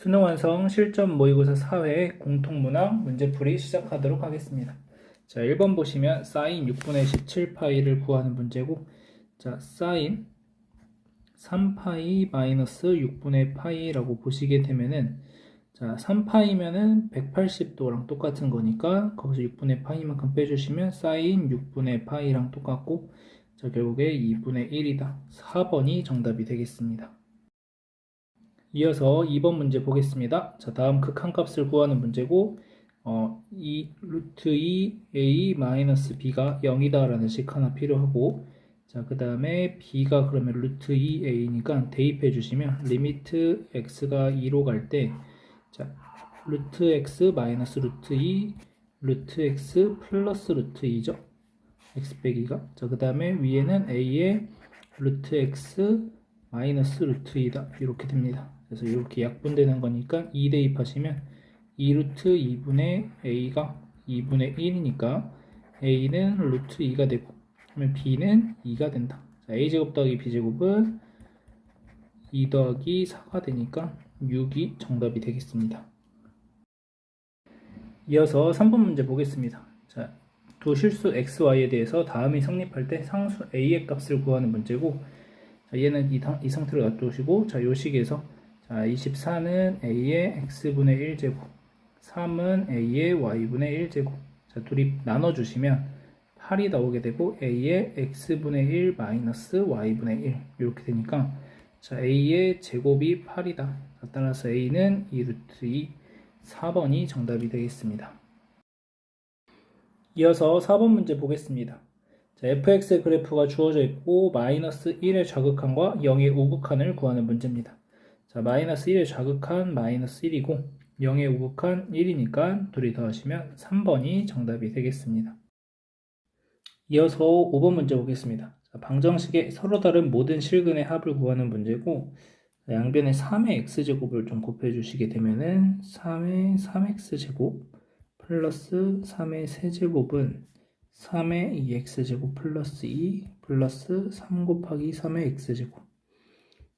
수능 완성 실전 모의고사 4회 공통문항 문제풀이 시작하도록 하겠습니다. 자, 1번 보시면 사인 6분의 17파이를 구하는 문제고, 자, 사인 3파이 마이너스 6분의 파이라고 보시게 되면은, 자, 3파이면은 180도랑 똑같은 거니까 거기서 6분의 파이만큼 빼주시면 사인 6분의 파이랑 똑같고, 자, 결국에 2분의 1이다. 4번이 정답이 되겠습니다. 이어서 2번 문제 보겠습니다. 자, 다음 극한값을 구하는 문제고, 이 루트 2a 마이너스 b가 0이다 라는 식 하나 필요하고, 자, 그 다음에 b가 그러면 루트 2a니까 대입해 주시면 리미트 x가 2로 갈 때, 자, 루트 x 마이너스 루트 2 루트 x 플러스 루트 2죠. x 빼기가. 자, 그 다음에 위에는 a의 루트 x 마이너스 루트 2다 이렇게 됩니다. 그래서 이렇게 약분되는 거니까 2 대입하시면 2루트 2분의 a가 2분의 1이니까 a는 루트 2가 되고, 그러면 b는 2가 된다. 자, a제곱 더하기 b제곱은 2 더하기 4가 되니까 6이 정답이 되겠습니다. 이어서 3번 문제 보겠습니다. 자, 두 실수 xy에 대해서 다음이 성립할 때 상수 a의 값을 구하는 문제고, 자, 얘는 이 상태로 놔두시고, 자, 요 식에서, 자, 24는 a의 x분의 1제곱, 3은 a의 y분의 1제곱, 자, 둘이 나눠주시면 8이 나오게 되고, a의 x분의 1 마이너스 y분의 1 이렇게 되니까, 자, a의 제곱이 8이다. 자, 따라서 a는 2루트 2, 4번이 정답이 되겠습니다. 이어서 4번 문제 보겠습니다. 자, fx의 그래프가 주어져 있고 마이너스 1의 좌극한과 0의 우극한을 구하는 문제입니다. 자, 마이너스 1의 좌극한 마이너스 1이고 0의 우극한 1이니까 둘이 더하시면 3번이 정답이 되겠습니다. 이어서 5번 문제 보겠습니다. 자, 방정식의 서로 다른 모든 실근의 합을 구하는 문제고, 자, 양변에 3의 x제곱을 좀 곱해주시게 되면은 3의 3x제곱 플러스 3의 세제곱은 3의 2x제곱 플러스 2 플러스 3 곱하기 3의 x제곱.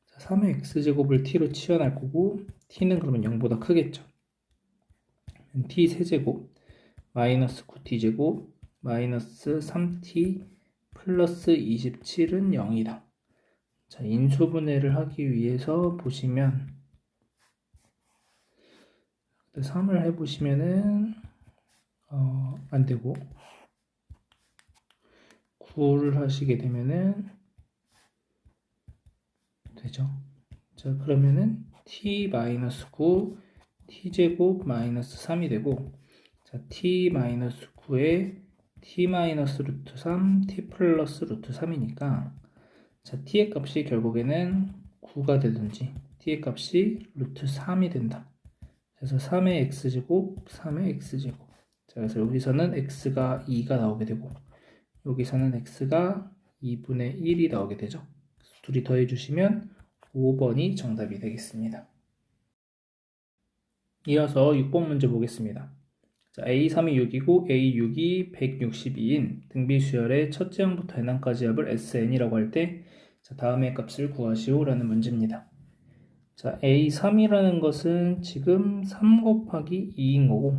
자, 3의 x제곱을 t로 치환할 거고, t는 그러면 0보다 크겠죠. t 세제곱 마이너스 9t제곱 마이너스 3t 플러스 27은 0이다. 자, 인수분해를 하기 위해서 보시면 3을 해보시면은 안되고 9를 하시게 되면은 되죠. 자, 그러면은 t-9 t제곱 마이너스 3이 되고, 자, t-9에 t-루트 3 t 플러스 루트 3이니까, 자, t의 값이 결국에는 9가 되든지 t의 값이 루트 3이 된다. 그래서 3의 x제곱 3의 x제곱. 자, 그래서 여기서는 x가 2가 나오게 되고, 여기서는 x가 2분의 1이 나오게 되죠. 둘이 더해주시면 5번이 정답이 되겠습니다. 이어서 6번 문제 보겠습니다. 자, A3이 6이고 A6이 162인 등비수열의 첫째 항부터 n항까지 합을 SN이라고 할 때, 자, 다음의 값을 구하시오 라는 문제입니다. 자, A3이라는 것은 지금 3 곱하기 2인 거고,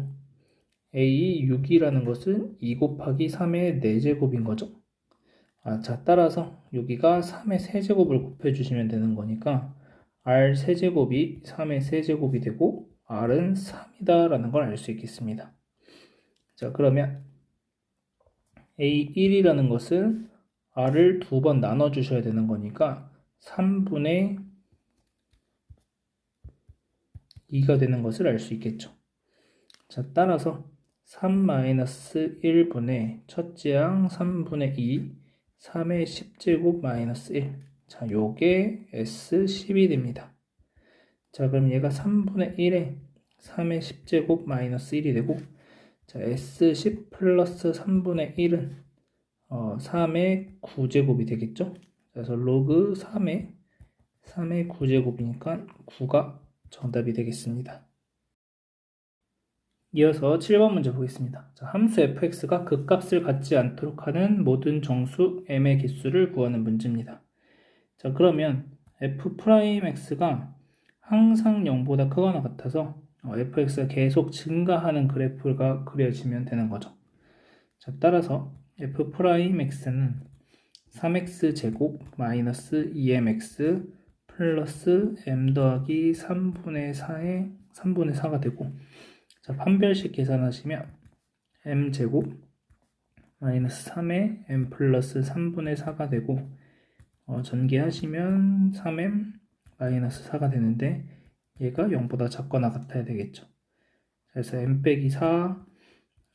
A6이라는 것은 2 곱하기 3의 4제곱인 거죠. 자, 따라서 여기가 3의 세제곱을 곱해주시면 되는 거니까 R 세제곱이 3의 세제곱이 되고 R은 3이다 라는 걸 알 수 있겠습니다. 자, 그러면 A1이라는 것은 R을 2번 나눠주셔야 되는 거니까 3분의 2가 되는 것을 알 수 있겠죠. 자, 따라서 3-1분의 첫째 항 3분의 2 3의 10제곱 마이너스 1. 자, 요게 S10이 됩니다. 자, 그럼 얘가 3분의 1에 3의 10제곱 마이너스 1이 되고, 자, S10 플러스 3분의 1은 3의 9제곱이 되겠죠? 그래서 로그 3의 9제곱이니까 9가 정답이 되겠습니다. 이어서 7번 문제 보겠습니다. 자, 함수 fx가 극값을 갖지 않도록 하는 모든 정수 m의 개수를 구하는 문제입니다. 자, 그러면 f'x가 항상 0보다 크거나 같아서 fx가 계속 증가하는 그래프가 그려지면 되는 거죠. 자, 따라서 f'x는 3x 제곱 마이너스 2mx 플러스 m 더하기 3분의 4가 되고, 자, 판별식 계산하시면 m 제곱 마이너스 3에 m 플러스 3분의 4가 되고, 전개하시면 3m 마이너스 4가 되는데 얘가 0보다 작거나 같아야 되겠죠. 그래서 m 빼기 4,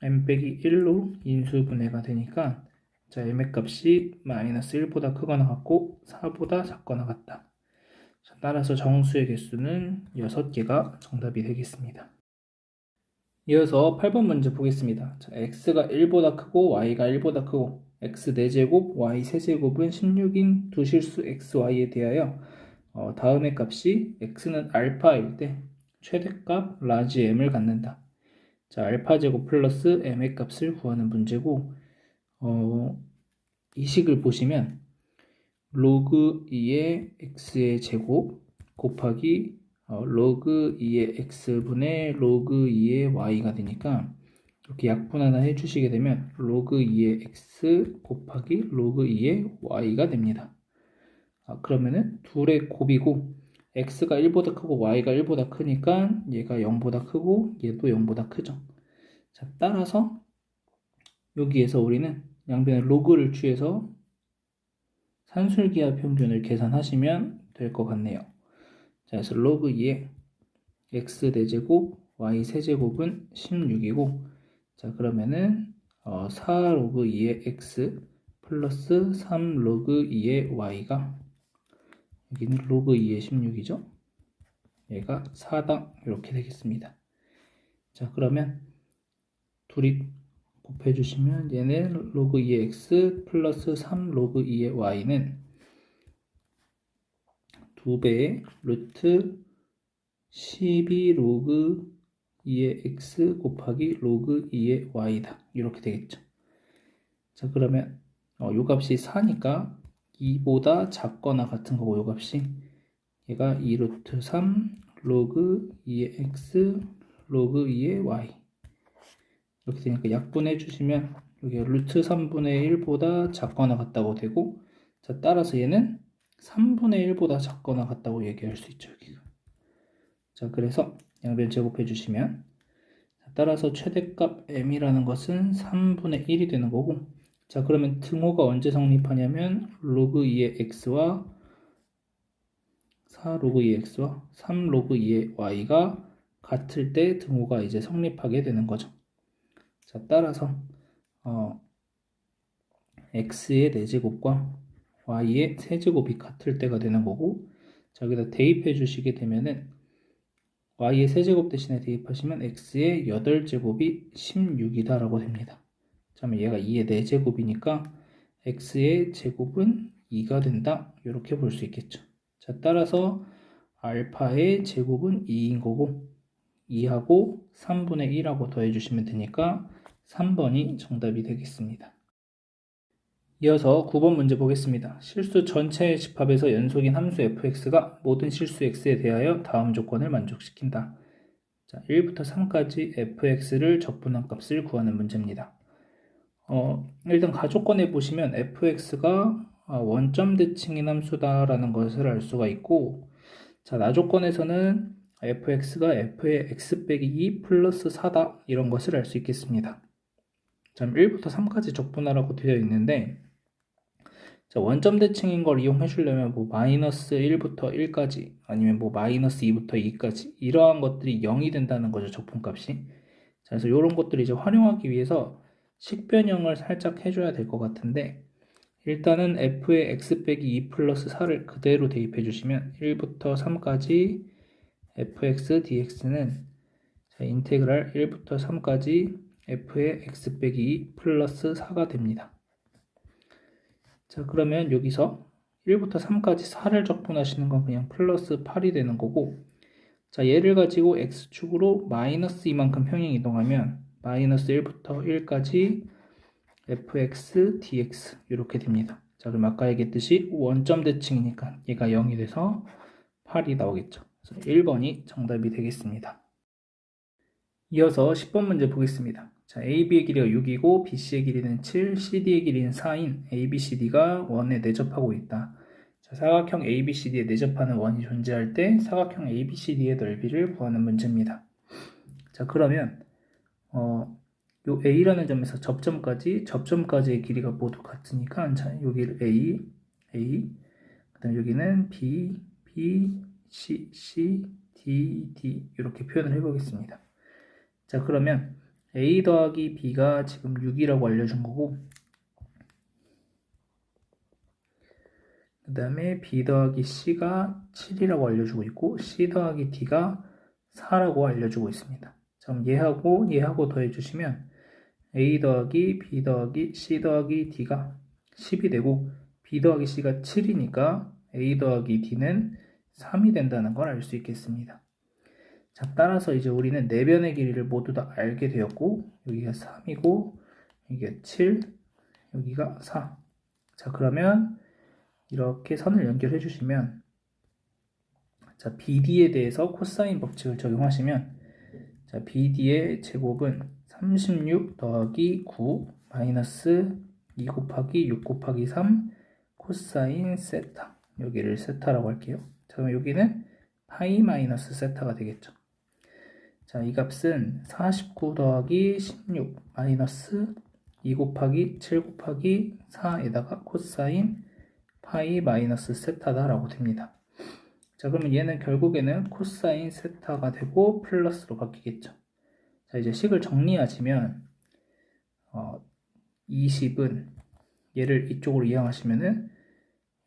m 빼기 1로 인수분해가 되니까, 자, m의 값이 마이너스 1보다 크거나 같고 4보다 작거나 같다. 자, 따라서 정수의 개수는 6개가 정답이 되겠습니다. 이어서 8번 문제 보겠습니다. 자, x가 1보다 크고 y가 1보다 크고 x 4제곱, y 3제곱은 16인 두 실수 xy에 대하여 다음의 값이 x는 알파일 때 최대값 라지 m을 갖는다. 자, 알파 제곱 플러스 m의 값을 구하는 문제고, 이 식을 보시면 로그 2의 x의 제곱 곱하기 로그 2의 x분의 로그 2의 y가 되니까, 이렇게 약분하나 해주시게 되면 로그 2의 x 곱하기 로그 2의 y가 됩니다. 그러면은 둘의 곱이고, x가 1보다 크고 y가 1보다 크니까 얘가 0보다 크고 얘도 0보다 크죠. 자, 따라서 여기에서 우리는 양변의 로그를 취해서 산술기하 평균을 계산하시면 될 것 같네요. 자, 그래서 로그 2의 x 4제곱 y 세제곱은 16이고, 자, 그러면은 4 로그 2의 x 플러스 3 로그 2의 y가, 여기는 로그 2의 16이죠. 얘가 4당 이렇게 되겠습니다. 자, 그러면 둘이 곱해주시면 얘는 로그 2의 x 플러스 3 로그 2의 y는 2배의 루트 12 로그 2의 x 곱하기 로그 2의 y다. 이렇게 되겠죠. 자, 그러면 요 값이 4니까 2보다 작거나 같은 거고, 요 값이 얘가 2 루트 3 로그 2의 x 로그 2의 y 이렇게 되니까 약분해 주시면 여기 루트 3분의 1보다 작거나 같다고 되고, 자, 따라서 얘는 3분의 1보다 작거나 같다고 얘기할 수 있죠. 여기가. 자, 그래서 양변 제곱해 주시면, 따라서 최대값 m이라는 것은 3분의 1이 되는 거고, 자, 그러면 등호가 언제 성립하냐면 로그 2의 x와 4 로그 2의 x와 3 로그 2의 y가 같을 때 등호가 이제 성립하게 되는 거죠. 자, 따라서 x의 4제곱과 y의 세제곱이 같을 때가 되는 거고, 자, 여기다 대입해 주시게 되면은 y의 세제곱 대신에 대입하시면 x의 8제곱이 16이다 라고 됩니다. 자, 그러면 얘가 2의 4제곱이니까 x의 제곱은 2가 된다, 이렇게 볼 수 있겠죠. 자, 따라서 알파의 제곱은 2인 거고 2하고 3분의 1하고 더해 주시면 되니까 3번이 정답이 되겠습니다. 이어서 9번 문제 보겠습니다. 실수 전체의 집합에서 연속인 함수 fx가 모든 실수 x에 대하여 다음 조건을 만족시킨다. 자, 1부터 3까지 fx를 적분한 값을 구하는 문제입니다. 일단 가조건에 보시면 fx가 원점 대칭인 함수다라는 것을 알 수가 있고, 자, 나조건에서는 fx가 f의 x 빼기 2 플러스 4다, 이런 것을 알 수 있겠습니다. 자, 1부터 3까지 적분하라고 되어 있는데, 자, 원점 대칭인 걸 이용해 주려면 뭐 마이너스 1부터 1까지 아니면 뭐 마이너스 2부터 2까지 이러한 것들이 0이 된다는 거죠, 적분값이. 자, 그래서 이런 것들을 이제 활용하기 위해서 식변형을 살짝 해줘야 될 것 같은데, 일단은 f의 x 빼기 2 플러스 4를 그대로 대입해 주시면 1부터 3까지 fx dx는 인테그랄 1부터 3까지 f의 x 빼기 2 플러스 4가 됩니다. 자, 그러면 여기서 1부터 3까지 4를 적분하시는 건 그냥 플러스 8이 되는 거고, 자, 얘를 가지고 x축으로 마이너스 이만큼 평행 이동하면 마이너스 1부터 1까지 fx dx 이렇게 됩니다. 자, 그럼 아까 얘기했듯이 원점 대칭이니까 얘가 0이 돼서 8이 나오겠죠. 그래서 1번이 정답이 되겠습니다. 이어서 10번 문제 보겠습니다. 자, AB의 길이가 6이고 BC의 길이는 7, CD의 길이는 4인 ABCD가 원에 내접하고 있다. 자, 사각형 ABCD에 내접하는 원이 존재할 때 사각형 ABCD의 넓이를 구하는 문제입니다. 자, 그러면 요 A라는 점에서 접점까지의 길이가 모두 같으니까 자, 여기를 A, 그다음 여기는 B, C, D 이렇게 표현을 해보겠습니다. 자, 그러면 A 더하기 B가 지금 6이라고 알려준 거고, 그 다음에 B 더하기 C가 7이라고 알려주고 있고, C 더하기 D가 4라고 알려주고 있습니다. 자, 그럼 얘하고 더해주시면 A 더하기 B 더하기 C 더하기 D가 10이 되고, B 더하기 C가 7이니까 A 더하기 D는 3이 된다는 걸 알 수 있겠습니다. 자, 따라서 이제 우리는 내변의 길이를 모두 다 알게 되었고, 여기가 3이고, 여기가 7, 여기가 4. 자, 그러면 이렇게 선을 연결해 주시면, 자, BD에 대해서 코사인 법칙을 적용하시면, 자, BD의 제곱은 36 더하기 9 마이너스 2 곱하기 6 곱하기 3 코사인 세타. 여기를 세타라고 할게요. 자, 그럼 여기는 파이 마이너스 세타가 되겠죠. 자, 이 값은 49 더하기 16 마이너스 2 곱하기 7 곱하기 4에다가 코사인 파이 마이너스 세타다라고 됩니다. 자, 그러면 얘는 결국에는 코사인 세타가 되고 플러스로 바뀌겠죠. 자, 이제 식을 정리하시면 20은 얘를 이쪽으로 이항하시면은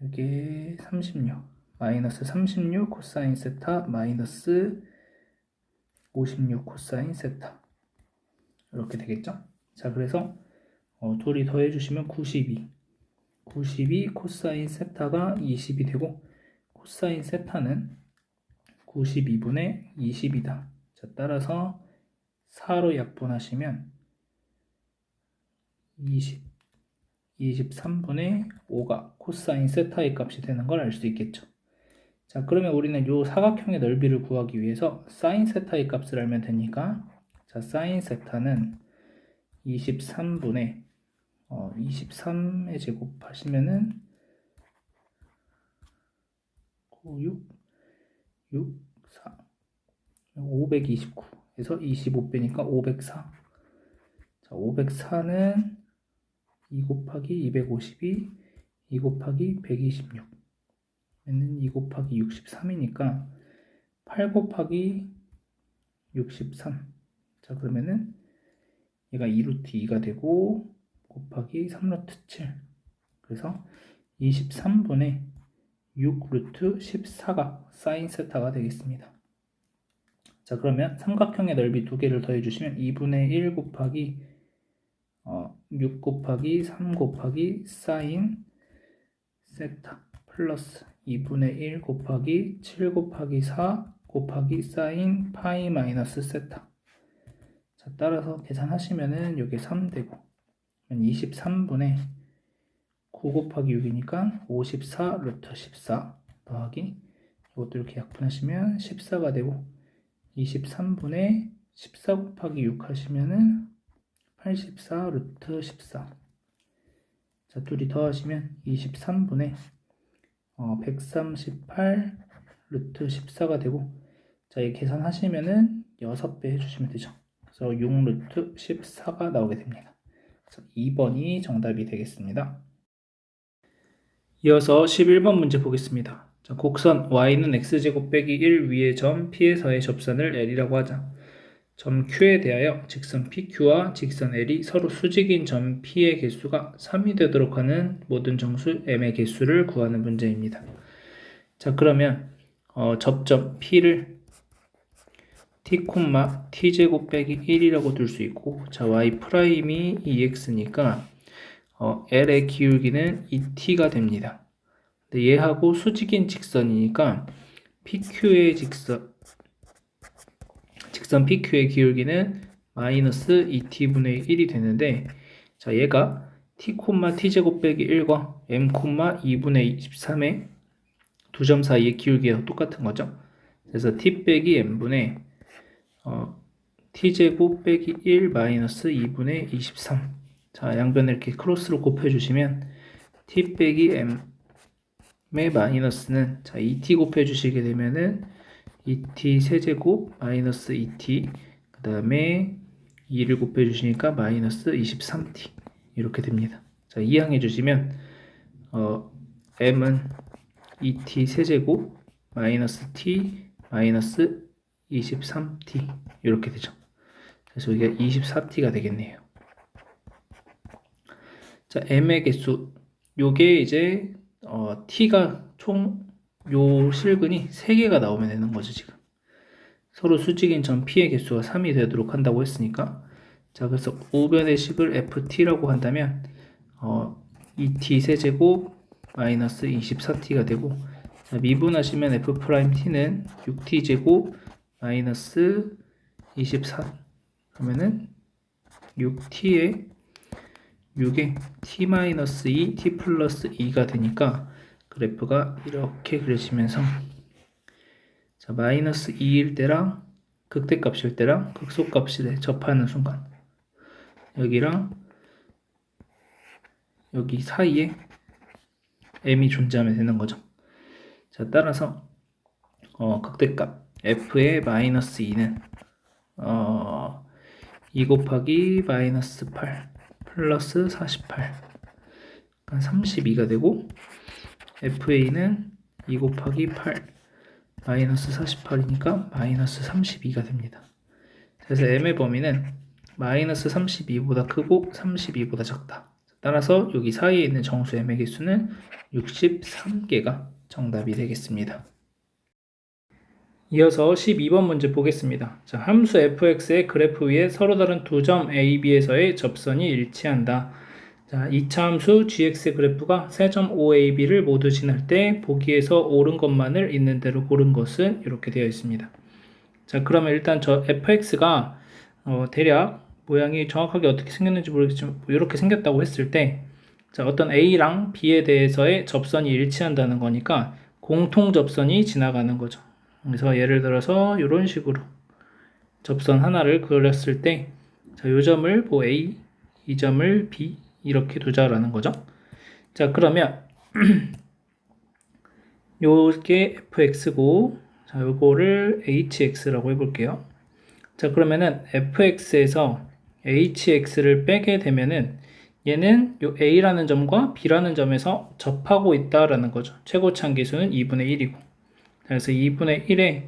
이게 36 마이너스 36 코사인 세타 마이너스 56 코사인 세타 이렇게 되겠죠. 자, 그래서 둘이 더해주시면 92 코사인 세타가 20이 되고 코사인 세타는 92분의 20이다. 자, 따라서 4로 약분하시면 23분의 5가 코사인 세타의 값이 되는 걸 알 수 있겠죠. 자, 그러면 우리는 이 사각형의 넓이를 구하기 위해서 사인 세타의 값을 알면 되니까, 자, 사인 세타는 23분의 23에 제곱하시면은 6, 4 529에서 25빼니까 504. 자, 504는 2 곱하기 252, 2 곱하기 126 얘는 2 곱하기 63이니까 8 곱하기 63. 자, 그러면은 얘가 2루트 2가 되고 곱하기 3루트 7. 그래서 23분의 6루트 14가 사인 세타가 되겠습니다. 자, 그러면 삼각형의 넓이 두 개를 더해주시면 2분의 1 곱하기 6 곱하기 3 곱하기 사인 세타 플러스 2분의 1 곱하기 7 곱하기 4 곱하기 사인 파이 마이너스 세타. 자, 따라서 계산하시면은 여기 3 되고 23분의 9 곱하기 6이니까 54 루트 14 더하기 이것도 이렇게 약분하시면 14가 되고 23분의 14 곱하기 6 하시면은 84 루트 14. 자, 둘이 더하시면 23분의 138 루트 14가 되고, 자, 이 계산하시면은 6배 해주시면 되죠. 그래서 6 루트 14가 나오게 됩니다. 그래서 2번이 정답이 되겠습니다. 이어서 11번 문제 보겠습니다. 자, 곡선 y는 x제곱 빼기 1 위의 점 P에서의 접선을 L이라고 하자. 점 Q에 대하여 직선 PQ와 직선 L이 서로 수직인 점 P의 개수가 3이 되도록 하는 모든 정수 M의 개수를 구하는 문제입니다. 자, 그러면 접점 P를 T, T제곱 빼기 1이라고 둘 수 있고, 자, Y 프라임이 2X니까 L의 기울기는 2T가 됩니다. 근데 얘하고 수직인 직선이니까 PQ의 직선 PQ의 기울기는 마이너스 2t분의 1이 되는데, 자, 얘가 t, t제곱 빼기 1과 m, 2분의 23의 두 점 사이의 기울기가 똑같은 거죠. 그래서 t 빼기 n분의 t제곱 빼기 1 마이너스 2분의 23. 자, 양변을 이렇게 크로스로 곱해주시면 t 빼기 m의 마이너스는 자 2t 곱해주시게 되면은 2t 세제곱 마이너스 2t 그 다음에 2를 곱해주시니까 마이너스 23t 이렇게 됩니다. 자, 이항해 주시면 m은 2t 세제곱 마이너스 t 마이너스 23t 이렇게 되죠. 그래서 이게 24t가 되겠네요. 자, m의 개수 요게 이제 t가 총 요 실근이 3개가 나오면 되는 거죠. 지금 서로 수직인 점 p의 개수가 3이 되도록 한다고 했으니까 자, 그래서 우변의 식을 ft라고 한다면 2t 세제곱 마이너스 24t가 되고 자, 미분하시면 f't는 6t 제곱 마이너스 24 그러면은 6t에 6에 t-2, t 플러스 2가 되니까 그래프가 이렇게 그려지면서 자, 마이너스 2일 때랑 극대값일 때랑 극소값이 접하는 순간 여기랑 여기 사이에 m이 존재하면 되는 거죠. 자, 따라서 극대값 f의 마이너스 2는 2 곱하기 마이너스 8 플러스 48 32가 되고 FA는 2 곱하기 8 마이너스 48이니까 마이너스 32가 됩니다. 그래서 M의 범위는 마이너스 32보다 크고 32보다 작다. 따라서 여기 사이에 있는 정수 M의 개수는 63개가 정답이 되겠습니다. 이어서 12번 문제 보겠습니다. 자, 함수 fx의 그래프 위에 서로 다른 두 점 a, b에서의 접선이 일치한다. 자, 2차 함수 gx의 그래프가 세 점 OAB를 모두 지날 때 보기에서 옳은 것만을 있는 대로 고른 것은 이렇게 되어 있습니다. 자, 그러면 일단 저 fx가 대략 모양이 정확하게 어떻게 생겼는지 모르겠지만 이렇게 생겼다고 했을 때 자, 어떤 a랑 b에 대해서의 접선이 일치한다는 거니까 공통 접선이 지나가는 거죠. 그래서 예를 들어서 이런 식으로 접선 하나를 그렸을 때 자, 요 점을 뭐 A, 이 점을 B 이렇게 두자라는 거죠. 자, 그러면 요게 fx고 자, 요거를 hx라고 해볼게요. 자, 그러면은 fx에서 hx를 빼게 되면은 얘는 요 a라는 점과 b라는 점에서 접하고 있다라는 거죠. 최고차 계수는 2분의 1이고 그래서 2분의 1에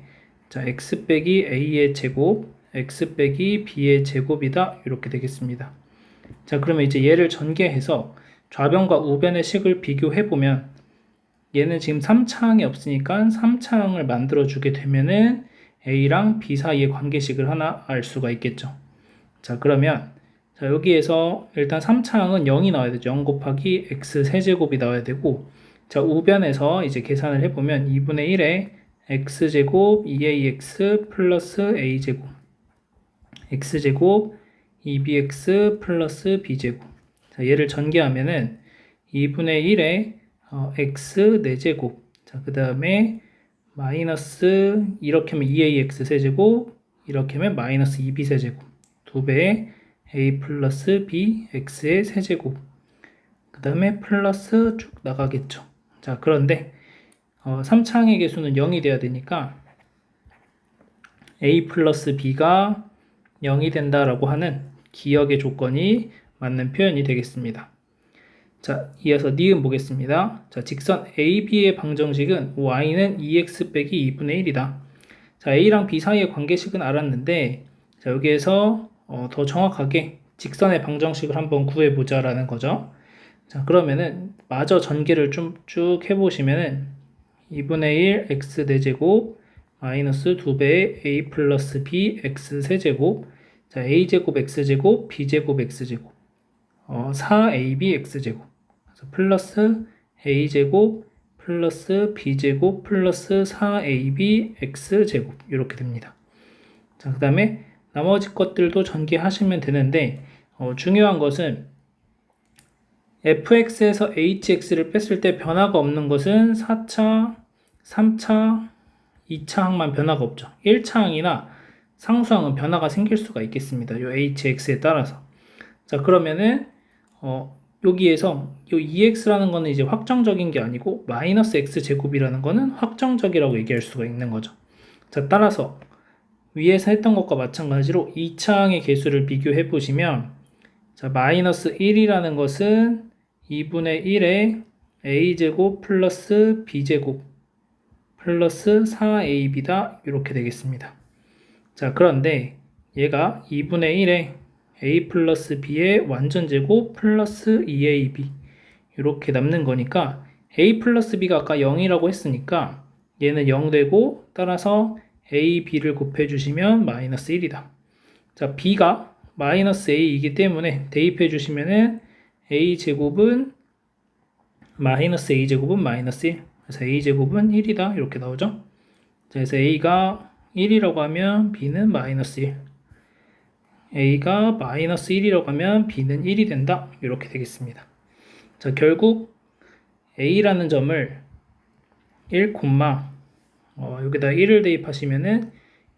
자, x 빼기 a의 제곱, x 빼기 b의 제곱이다. 이렇게 되겠습니다. 자, 그러면 이제 얘를 전개해서 좌변과 우변의 식을 비교해보면 얘는 지금 3차항이 없으니까 3차항을 만들어주게 되면은 a랑 b 사이의 관계식을 하나 알 수가 있겠죠. 자, 그러면 자, 여기에서 일단 3차항은 0이 나와야 되죠. 0 곱하기 x 세제곱이 나와야 되고 자, 우변에서 이제 계산을 해보면 2분의 1에 x제곱 2ax 플러스 a제곱 x제곱 2bx 플러스 b제곱 자, 얘를 전개하면은 2분의 1에 x 4제곱 자, 그 다음에 마이너스 이렇게 하면 2ax 세제곱 이렇게 하면 마이너스 2b 세제곱 2배의 a 플러스 b x의 세제곱 그 다음에 플러스 쭉 나가겠죠. 자, 그런데 3차항의 개수는 0이 돼야 되니까 a 플러스 b가 0이 된다라고 하는 기역의 조건이 맞는 표현이 되겠습니다. 자, 이어서 니은 보겠습니다. 자, 직선 AB의 방정식은 y는 2x 빼기 2분의 1이다. 자, a랑 b 사이의 관계식은 알았는데 자, 여기에서 더 정확하게 직선의 방정식을 한번 구해보자라는 거죠. 자, 그러면은 마저 전개를 좀 쭉 해보시면은 2분의 1 x 4제곱 마이너스 2배의 a 플러스 b x 세제곱 자, a제곱 x제곱 b제곱 x제곱 4ab x제곱 그래서 플러스 a제곱 플러스 b제곱 플러스 4ab x제곱 이렇게 됩니다. 자, 그 다음에 나머지 것들도 전개하시면 되는데 중요한 것은 fx에서 hx를 뺐을 때 변화가 없는 것은 4차 3차, 2차 항만 변화가 없죠. 1차 항이나 상수항은 변화가 생길 수가 있겠습니다. 요 hx에 따라서. 자, 그러면은 여기에서 요 2x라는 거는 이제 확정적인 게 아니고 마이너스 x 제곱이라는 거는 확정적이라고 얘기할 수가 있는 거죠. 자, 따라서 위에서 했던 것과 마찬가지로 2차항의 개수를 비교해 보시면, 자, 마이너스 1이라는 것은 2분의 1에 a제곱 플러스 b제곱 플러스 4ab다 이렇게 되겠습니다. 자, 그런데 얘가 2분의 1에 a 플러스 b의 완전제곱 플러스 2ab 이렇게 남는 거니까 a 플러스 b가 아까 0이라고 했으니까 얘는 0 되고, 따라서 a, b를 곱해주시면 마이너스 1이다. 자, b가 마이너스 a이기 때문에 대입해 주시면은 a제곱은 마이너스 a제곱은 마이너스 1, 그래서 a제곱은 1이다 이렇게 나오죠. 자, 그래서 a가 1이라고 하면 b는 마이너스 1, a가 마이너스 1이라고 하면 b는 1이 된다 이렇게 되겠습니다. 자, 결국 a라는 점을 1, 여기다 1을 대입하시면은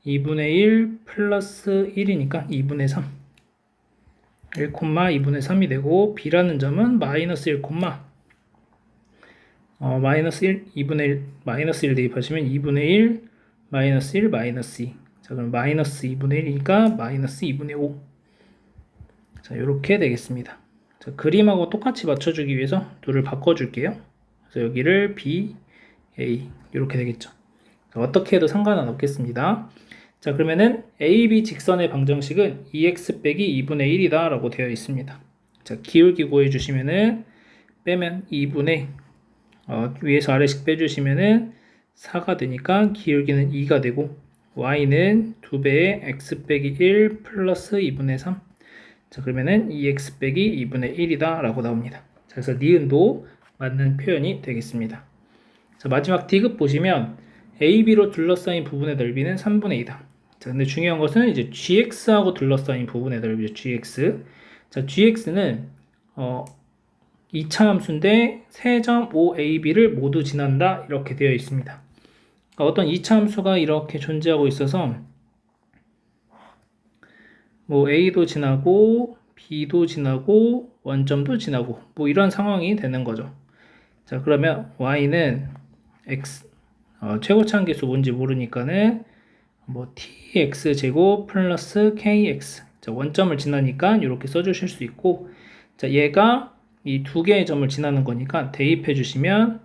2분의 1 플러스 1이니까 2분의 3, 1, 2분의 3이 되고, b라는 점은 마이너스 1, 마이너스 1, 2분의 1, 마이너스 1 대입하시면 2분의 1, 마이너스 1, 마이너스 2. 자, 그럼 마이너스 2분의 1이니까 마이너스 2분의 5. 자, 이렇게 되겠습니다. 자, 그림하고 똑같이 맞춰주기 위해서 둘을 바꿔줄게요. 그래서 여기를 b, a 이렇게 되겠죠. 자, 어떻게 해도 상관은 없겠습니다. 자, 그러면은 AB 직선의 방정식은 2x 빼기 2분의 1이다 라고 되어 있습니다. 자, 기울기 구해 주시면은 빼면 2분의 위에서 아래씩 빼주시면은 4가 되니까 기울기는 2가 되고, y는 2배의 x 빼기 1 플러스 2분의 3. 자, 그러면은 2x 빼기 2분의 1이다 라고 나옵니다. 자, 그래서 니은도 맞는 표현이 되겠습니다. 자, 마지막 D급 보시면 AB로 둘러싸인 부분의 넓이는 3분의 2다. 자, 근데 중요한 것은 이제 GX하고 둘러싸인 부분의 넓이죠. GX. 자, GX는 2차 함수인데 3.5AB를 모두 지난다 이렇게 되어 있습니다. 그러니까 어떤 2차 함수가 이렇게 존재하고 있어서 뭐 A도 지나고 B도 지나고 원점도 지나고 뭐 이런 상황이 되는 거죠. 자, 그러면 Y는 X 최고차항계수 뭔지 모르니까는 뭐 tx 제곱 플러스 kx. 자, 원점을 지나니까 이렇게 써주실 수 있고, 자, 얘가 이 두 개의 점을 지나는 거니까 대입해 주시면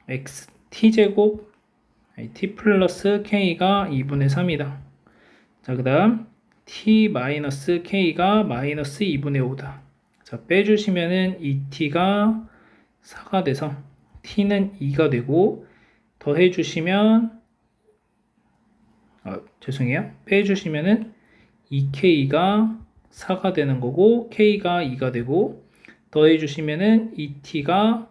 x t 제곱 t 플러스 k가 2분의 3이다. 자, 그 다음 t 마이너스 k가 마이너스 2분의 5다. 자, 빼주시면은 2t가 4가 돼서 t는 2가 되고, 더해주시면 죄송해요. 빼주시면은 2k가 4가 되는 거고, k가 2가 되고, 더해주시면은 2t가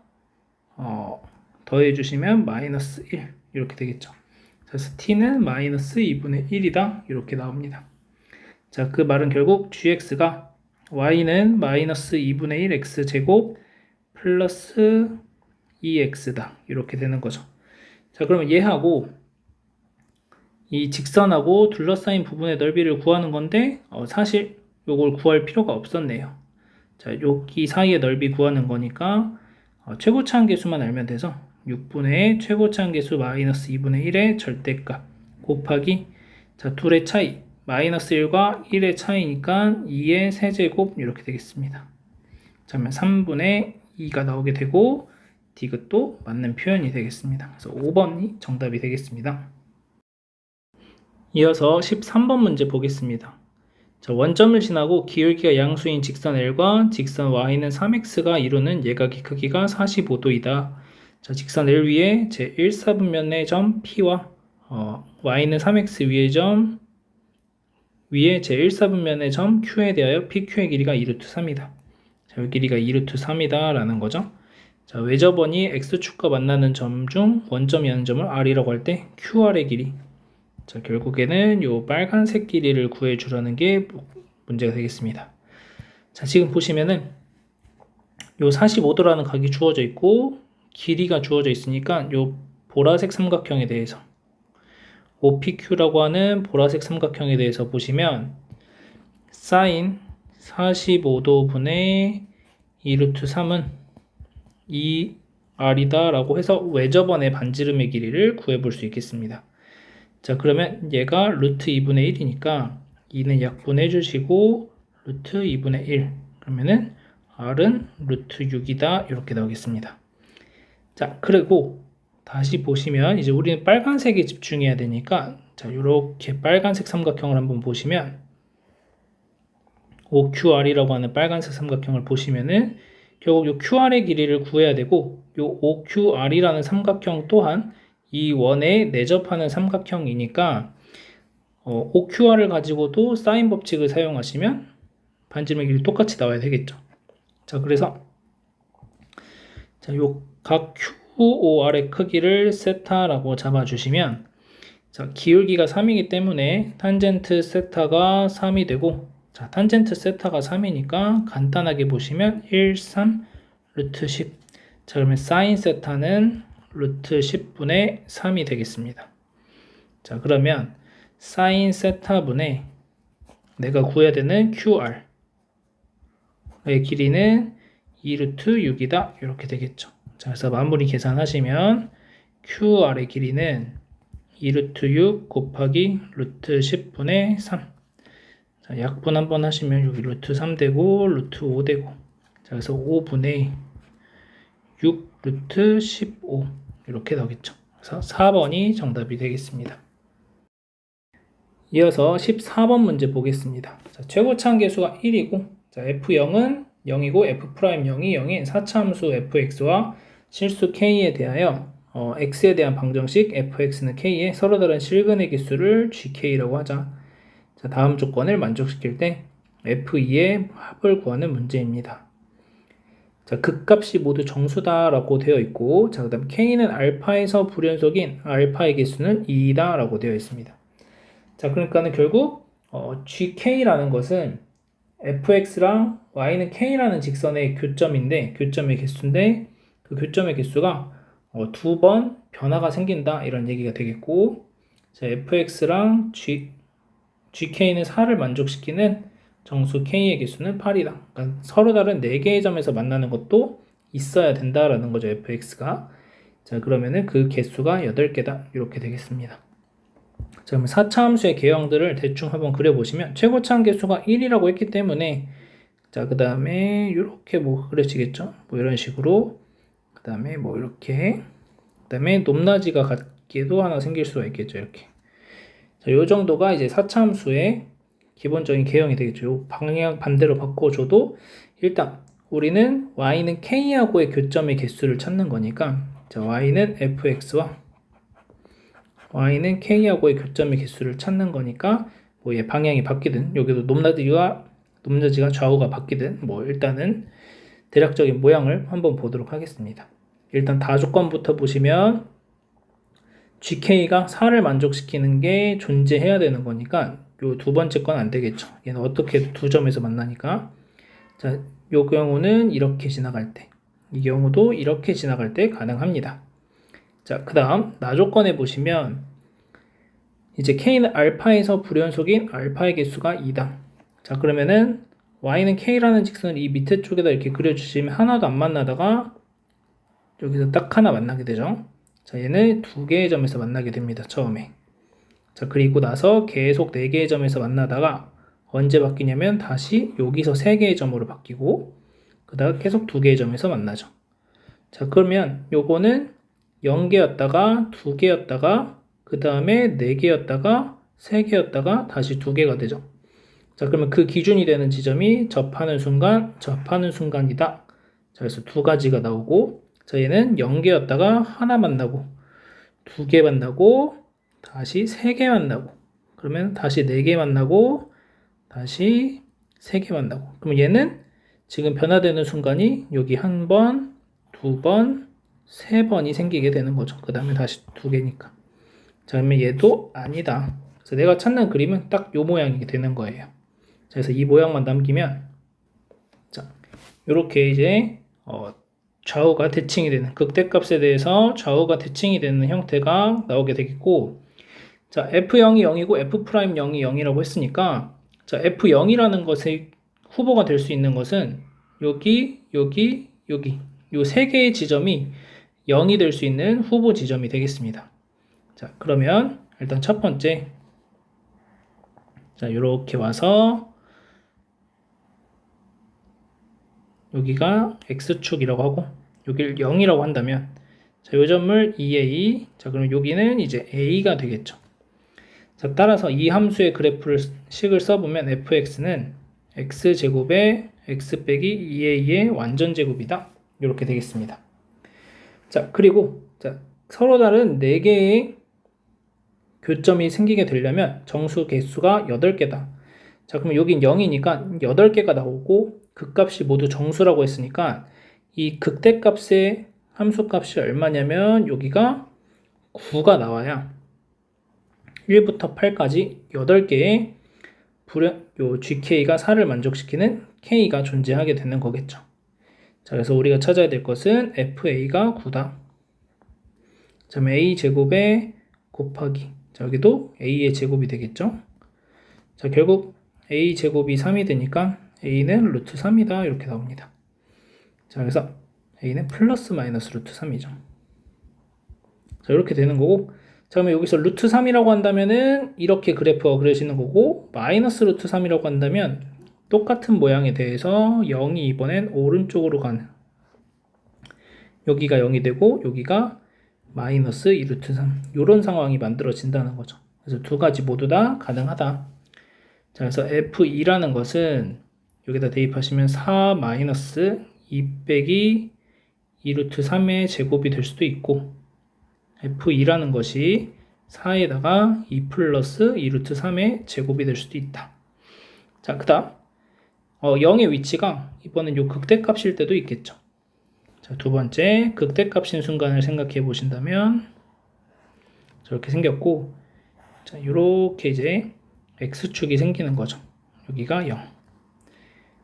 더해주시면 마이너스 1 이렇게 되겠죠. 그래서 t는 마이너스 2분의 1이다 이렇게 나옵니다. 자, 그 말은 결국 gx가 y는 마이너스 2분의 1 x 제곱 플러스 2x다 이렇게 되는 거죠. 자, 그러면 얘하고 이 직선하고 둘러싸인 부분의 넓이를 구하는 건데 사실 요걸 구할 필요가 없었네요. 자, 여기 사이의 넓이 구하는 거니까 최고차항계수만 알면 돼서 6분의 최고차항계수 마이너스 2분의 1의 절대값 곱하기, 자, 둘의 차이 마이너스 1과 1의 차이니까 2의 세제곱 이렇게 되겠습니다. 자, 그러면 3분의 2가 나오게 되고 D급도 맞는 표현이 되겠습니다. 그래서 5번이 정답이 되겠습니다. 이어서 13번 문제 보겠습니다. 자, 원점을 지나고 기울기가 양수인 직선 L과 직선 Y는 3x가 이루는 예각의 크기가 45도이다. 자, 직선 L 위에 제 1사분면의 점 P와 Y는 3x 위의 점 위에 제 1사분면의 점 Q에 대하여 PQ의 길이가 2루트 3이다. 자, 이 길이가 2루트 3이다 라는 거죠. 자, 외접원이 X축과 만나는 점 중 원점이라는 점을 R이라고 할 때 QR의 길이. 자, 결국에는 요 빨간색 길이를 구해주라는 게 문제가 되겠습니다. 자, 지금 보시면은 요 45도라는 각이 주어져 있고 길이가 주어져 있으니까 요 보라색 삼각형에 대해서 OPQ라고 하는 보라색 삼각형에 대해서 보시면 사인 45도분의 2 루트 3은 2R이다 라고 해서 외접원의 반지름의 길이를 구해볼 수 있겠습니다. 자, 그러면 얘가 루트 2분의 1이니까 2는 약분해 주시고 루트 2분의 1 그러면은 R은 루트 6이다 이렇게 나오겠습니다. 자, 그리고 다시 보시면 이제 우리는 빨간색에 집중해야 되니까 자, 이렇게 빨간색 삼각형을 한번 보시면 OQR이라고 하는 빨간색 삼각형을 보시면은 결국 이 QR의 길이를 구해야 되고 이 OQR이라는 삼각형 또한 이 원에 내접하는 삼각형이니까 OQR을 가지고도 사인 법칙을 사용하시면 반지름의 길이 똑같이 나와야 되겠죠. 자, 그래서 자, 요 각 QOR의 크기를 세타라고 잡아주시면 자, 기울기가 3이기 때문에 탄젠트 세타가 3이 되고 자, 탄젠트 세타가 3이니까 간단하게 보시면 1, 3, 루트 10 자, 그러면 사인 세타는 루트 10분의 3이 되겠습니다. 자, 그러면 사인 세타분의 내가 구해야 되는 QR의 길이는 2 루트 6이다 이렇게 되겠죠. 자, 그래서 마무리 계산하시면 QR의 길이는 2 루트 6 곱하기 루트 10분의 3 자, 약분 한번 하시면 여기 루트 3 되고 루트 5 되고 자, 그래서 5분의 6 루트 15 이렇게 나오겠죠. 그래서 4번이 정답이 되겠습니다. 이어서 14번 문제 보겠습니다. 자, 최고차 함계수가 1이고 자, F0은 0이고 F'0이 0인 4차 함수 fx와 실수 k에 대하여 x에 대한 방정식 fx는 k에 서로 다른 실근의 개수를 gk라고 하자. 자, 다음 조건을 만족시킬 때 f2의 합을 구하는 문제입니다. 자, 극값이 모두 정수다 라고 되어 있고 자, 그 다음 k는 알파에서 불연속인 알파의 개수는 2다 라고 되어 있습니다. 자, 그러니까는 결국 gk라는 것은 fx랑 y는 k라는 직선의 교점의 개수인데 그 교점의 개수가 두 번 변화가 생긴다 이런 얘기가 되겠고 자, fx랑 gk는 4를 만족시키는 정수 k의 개수는 8이다. 그러니까 서로 다른 4개의 점에서 만나는 것도 있어야 된다라는 거죠. fx가. 자, 그러면은 그 개수가 8개다 이렇게 되겠습니다. 자, 그럼 4차 함수의 개형들을 대충 한번 그려보시면 최고차 함계수가 1이라고 했기 때문에 자, 그 다음에 이렇게 뭐 그려지겠죠. 뭐 이런 식으로 그 다음에 뭐 이렇게 그 다음에 높낮이가 같게도 하나 생길 수가 있겠죠. 이렇게 자, 요 정도가 이제 4차 함수의 기본적인 개형이 되겠죠. 요 방향 반대로 바꿔줘도 일단 우리는 y는 k하고의 교점의 개수를 찾는 거니까 자, y는 fx와 y는 k하고의 교점의 개수를 찾는 거니까 뭐 얘 방향이 바뀌든 여기도 높낮이가 좌우가 바뀌든 뭐 일단은 대략적인 모양을 한번 보도록 하겠습니다. 일단 다조건부터 보시면 gk가 4를 만족시키는 게 존재해야 되는 거니까 요 두 번째 건 안 되겠죠. 얘는 어떻게 두 점에서 만나니까 자, 요 경우는 이렇게 지나갈 때 이 경우도 이렇게 지나갈 때 가능합니다. 자, 그 다음 나조건에 보시면 이제 k는 알파에서 불연속인 알파의 개수가 2다. 자, 그러면은 y는 k라는 직선을 이 밑에 쪽에다 이렇게 그려주시면 하나도 안 만나다가 여기서 딱 하나 만나게 되죠. 자, 얘는 2개의 점에서 만나게 됩니다. 처음에. 자, 그리고 나서 계속 4개의 점에서 만나다가 언제 바뀌냐면 다시 여기서 3개의 점으로 바뀌고 그다음 계속 2개의 점에서 만나죠. 자, 그러면 요거는 0개였다가 2개였다가 그 다음에 4개였다가 3개였다가 다시 2개가 되죠. 자, 그러면 그 기준이 되는 지점이 접하는 순간이다. 자, 그래서 두 가지가 나오고 자, 얘는 0개였다가 하나 만나고 2개 만나고 다시 3개 만나고 그러면 다시 4개 만나고 다시 3개 만나고 그럼 얘는 지금 변화되는 순간이 여기 한 번, 2번, 3번이 생기게 되는 거죠. 그 다음에 다시 2개니까. 자, 그러면 얘도 아니다. 그래서 내가 찾는 그림은 딱 요 모양이 되는 거예요. 자, 그래서 이 모양만 남기면 자, 요렇게 이제 좌우가 대칭이 되는, 극대값에 대해서 좌우가 대칭이 되는 형태가 나오게 되겠고, 자, F0이 0이고 F'0이 0이라고 했으니까, 자, F0이라는 것의 후보가 될 수 있는 것은 여기, 여기, 여기 요 세 개의 지점이 0이 될 수 있는 후보 지점이 되겠습니다. 자, 그러면 일단 첫 번째, 자, 이렇게 와서 여기가 X축이라고 하고 여기를 0이라고 한다면, 자, 요 점을 2A, 자, 그럼 여기는 이제 A가 되겠죠. 자, 따라서 이 함수의 그래프를 식을 써보면 fx는 x제곱에 x 빼기 2a의 완전 제곱이다. 이렇게 되겠습니다. 자, 그리고 자, 서로 다른 4개의 교점이 생기게 되려면 정수 개수가 8개다. 자, 그럼 여긴 0이니까 8개가 나오고 극값이 모두 정수라고 했으니까 이 극대값의 함수값이 얼마냐면 여기가 9가 나와야 1부터 8까지 8개의 요 GK가 4를 만족시키는 K가 존재하게 되는 거겠죠. 자, 그래서 우리가 찾아야 될 것은 FA가 9다. 자, 그럼 A 제곱에 곱하기, 자, 여기도 A의 제곱이 되겠죠. 자, 결국 A 제곱이 3이 되니까 A는 루트 3이다. 이렇게 나옵니다. 자, 그래서 A는 플러스 마이너스 루트 3이죠. 자, 이렇게 되는 거고, 자, 그러면 여기서 루트 3이라고 한다면은 이렇게 그래프가 그려지는 거고, 마이너스 루트 3이라고 한다면 똑같은 모양에 대해서 0이 이번엔 오른쪽으로 가는, 여기가 0이 되고 여기가 마이너스 2루트 3, 이런 상황이 만들어진다는 거죠. 그래서 두 가지 모두 다 가능하다. 자, 그래서 F2라는 것은 여기다 대입하시면 4 마이너스 2 빼기 2루트 3의 제곱이 될 수도 있고, F2라는 것이 4에다가 2 플러스 2루트 3의 제곱이 될 수도 있다. 자, 그 다음 0의 위치가 이번엔 요 극대값일 때도 있겠죠. 자, 두 번째 극대값인 순간을 생각해 보신다면 저렇게 생겼고, 자, 요렇게 이제 X축이 생기는 거죠. 여기가 0.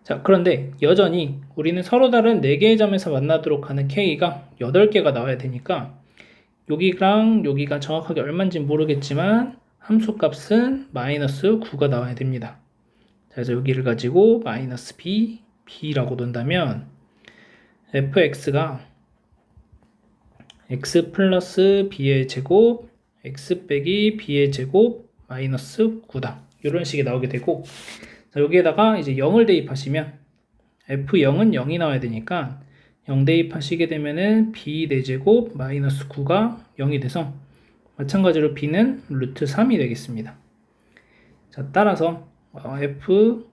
자, 그런데 여전히 우리는 서로 다른 4개의 점에서 만나도록 하는 K가 8개가 나와야 되니까 여기랑 여기가 정확하게 얼마인지 모르겠지만 함수값은 마이너스 9가 나와야 됩니다. 자, 그래서 여기를 가지고 마이너스 B, B라고 둔다면 fx가 x 플러스 b의 제곱, x 빼기 b의 제곱, 마이너스 9다. 이런 식이 나오게 되고, 자, 여기에다가 이제 0을 대입하시면 f0은 0이 나와야 되니까 0 대입하시게 되면은 b 4제곱 마이너스 9가 0이 돼서 마찬가지로 b는 루트 3이 되겠습니다. 자, 따라서 f2는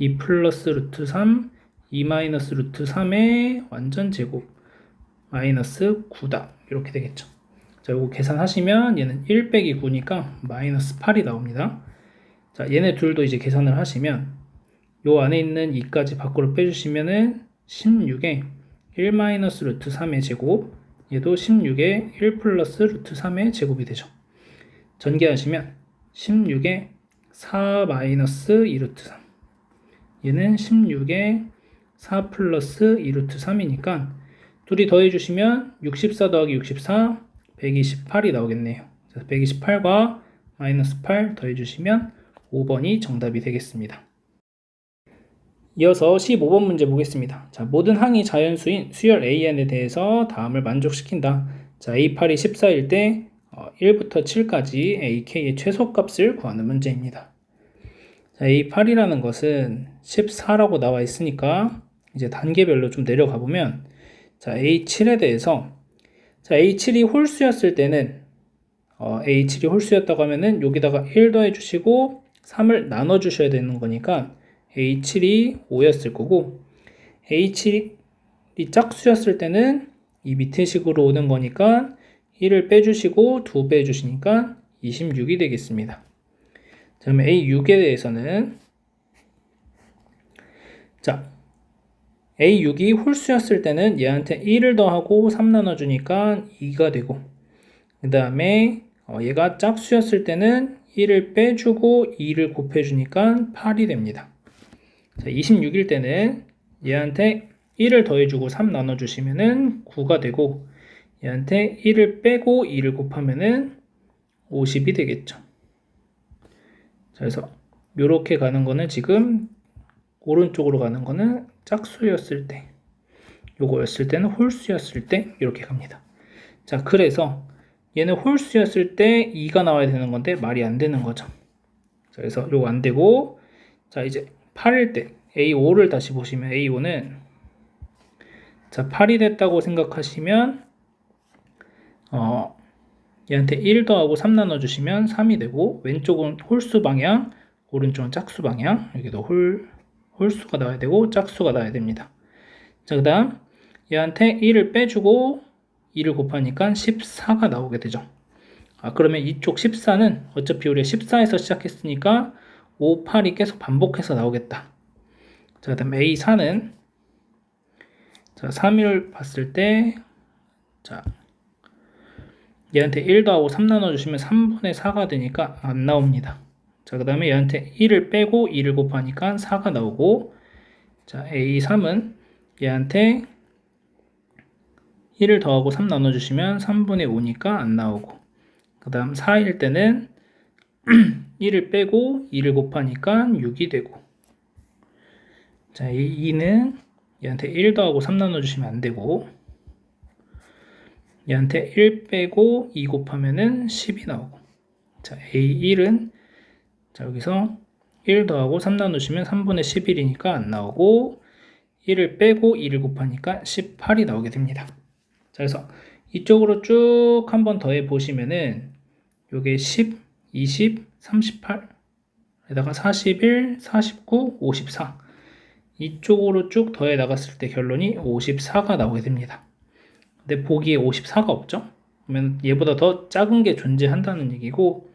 2 플러스 루트 3, 2 마이너스 루트 3의 완전 제곱 마이너스 9다. 이렇게 되겠죠. 자, 이거 계산하시면 얘는 1 빼기 9니까 마이너스 8이 나옵니다. 자, 얘네 둘도 이제 계산을 하시면 요 안에 있는 2까지 밖으로 빼주시면은 16에 1 마이너스 루트 3의 제곱, 얘도 16에 1 플러스 루트 3의 제곱이 되죠. 전개하시면 16에 4 마이너스 2 루트 3, 얘는 16에 4 플러스 2루트 3이니까 둘이 더해주시면 64 더하기 64, 128이 나오겠네요. 그래서 128과 마이너스 8 더해주시면 5번이 정답이 되겠습니다. 이어서 15번 문제 보겠습니다. 자, 모든 항이 자연수인 수열 AN에 대해서 다음을 만족시킨다. 자, A8이 14일 때 1부터 7까지 AK의 최소값을 구하는 문제입니다. 자, A8이라는 것은 14라고 나와 있으니까 이제 단계별로 좀 내려가 보면, 자, A7에 대해서, 자, A7이 홀수였을 때는 A7이 홀수였다고 하면은 여기다가 1 더해 주시고 3을 나눠 주셔야 되는 거니까 A7이 5였을 거고, A7이 짝수였을 때는 이 밑에 식으로 오는 거니까 1을 빼주시고 2 빼주시니까 26이 되겠습니다. 자, 그러면 A6에 대해서는, 자, A6이 홀수였을 때는 얘한테 1을 더하고 3 나눠주니까 2가 되고, 그 다음에 얘가 짝수였을 때는 1을 빼주고 2를 곱해주니까 8이 됩니다. 자, 26일 때는 얘한테 1을 더해주고 3 나눠주시면은 9가 되고, 얘한테 1을 빼고 2를 곱하면은 50이 되겠죠. 자, 그래서 요렇게 가는 거는 지금 오른쪽으로 가는 거는 짝수였을 때, 요거였을 때는 홀수였을 때 이렇게 갑니다. 자, 그래서 얘는 홀수였을 때 2가 나와야 되는 건데 말이 안 되는 거죠. 자, 그래서 요거 안 되고, 자, 이제 8일 때 A5를 다시 보시면 A5는 자, 8이 됐다고 생각하시면 얘한테 1 더하고 3 나눠주시면 3이 되고, 왼쪽은 홀수 방향, 오른쪽은 짝수 방향. 여기도 홀수가 나와야 되고 짝수가 나와야 됩니다. 자, 그 다음 얘한테 1을 빼주고 2를 곱하니까 14가 나오게 되죠. 그러면 이쪽 14는 어차피 우리가 14에서 시작했으니까 5, 8이 계속 반복해서 나오겠다. 자, 그 다음 A4는 자, 3을 봤을 때, 자, 얘한테 1 더하고 3 나눠주시면 3분의 4가 되니까 안 나옵니다. 자, 그 다음에 얘한테 1을 빼고 2를 곱하니까 4가 나오고, 자, A3은 얘한테 1을 더하고 3 나눠주시면 3분의 5니까 안 나오고, 그 다음 4일 때는 1을 빼고 2를 곱하니까 6이 되고, 자, A2는 얘한테 1 더하고 3 나눠주시면 안 되고, 얘한테 1 빼고 2 곱하면은 10이 나오고, 자, A1은 자, 여기서 1 더하고 3 나누시면 3분의 11이니까 안 나오고, 1을 빼고 2를 곱하니까 18이 나오게 됩니다. 자, 그래서 이쪽으로 쭉 한번 더해 보시면은 요게 10, 20, 38에다가 41, 49, 54 이쪽으로 쭉 더해 나갔을 때 결론이 54가 나오게 됩니다. 근데 보기에 54가 없죠? 그러면 얘보다 더 작은 게 존재한다는 얘기고,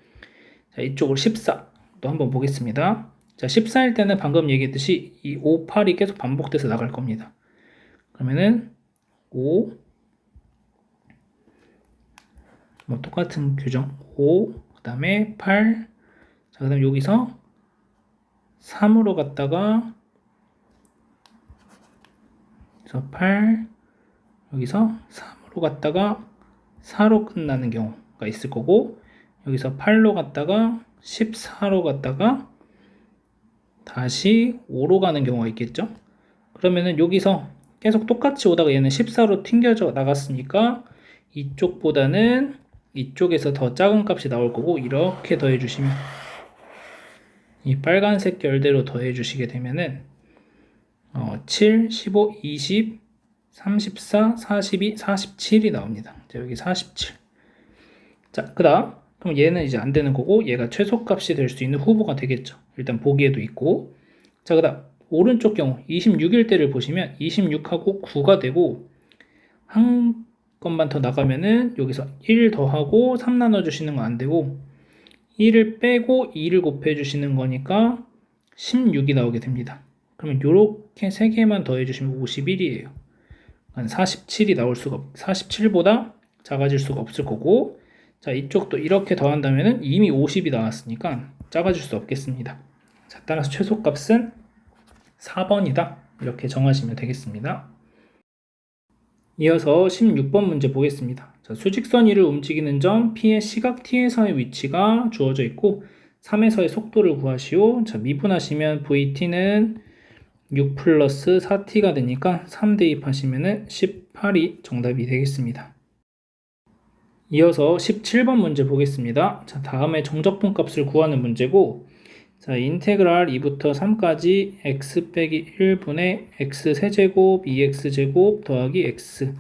자, 이쪽으로 14 또 한번 보겠습니다. 자, 14일 때는 방금 얘기했듯이 이 5, 8이 계속 반복돼서 나갈 겁니다. 그러면은 5 뭐 똑같은 규정 5 그 다음에 8 자, 그 다음 여기서 3으로 갔다가 그래서 8 여기서 3으로 갔다가 4로 끝나는 경우가 있을 거고, 여기서 8로 갔다가 14로 갔다가 다시 5로 가는 경우가 있겠죠. 그러면은 여기서 계속 똑같이 오다가 얘는 14로 튕겨져 나갔으니까 이쪽보다는 이쪽에서 더 작은 값이 나올 거고, 이렇게 더해 주시면 이 빨간색 결대로 더해 주시게 되면은 7, 15, 20, 34, 42, 47이 나옵니다. 자, 여기 47. 자, 그 다음 그럼 얘는 이제 안 되는 거고, 얘가 최소값이 될 수 있는 후보가 되겠죠. 일단 보기에도 있고. 자, 그 다음 오른쪽 경우 26일 때를 보시면 26하고 9가 되고, 한 것만 더 나가면은 여기서 1 더하고 3 나눠주시는 거 안 되고, 1을 빼고 2를 곱해 주시는 거니까 16이 나오게 됩니다. 그러면 이렇게 3개만 더해 주시면 51이에요. 47이 나올 수가 47보다 작아질 수가 없을 거고, 자, 이쪽도 이렇게 더한다면 이미 50이 나왔으니까 작아질 수 없겠습니다. 자, 따라서 최소값은 4번이다. 이렇게 정하시면 되겠습니다. 이어서 16번 문제 보겠습니다. 자, 수직선 위를 움직이는 점 P의 시각 T에서의 위치가 주어져 있고 3에서의 속도를 구하시오. 자, 미분하시면 VT는 6 플러스 4T가 되니까 3 대입하시면 18이 정답이 되겠습니다. 이어서 17번 문제 보겠습니다. 자, 다음에 정적분 값을 구하는 문제고, 자, 인테그랄 2부터 3까지 x 빼기 1분의 x 세제곱 2x제곱 더하기 x.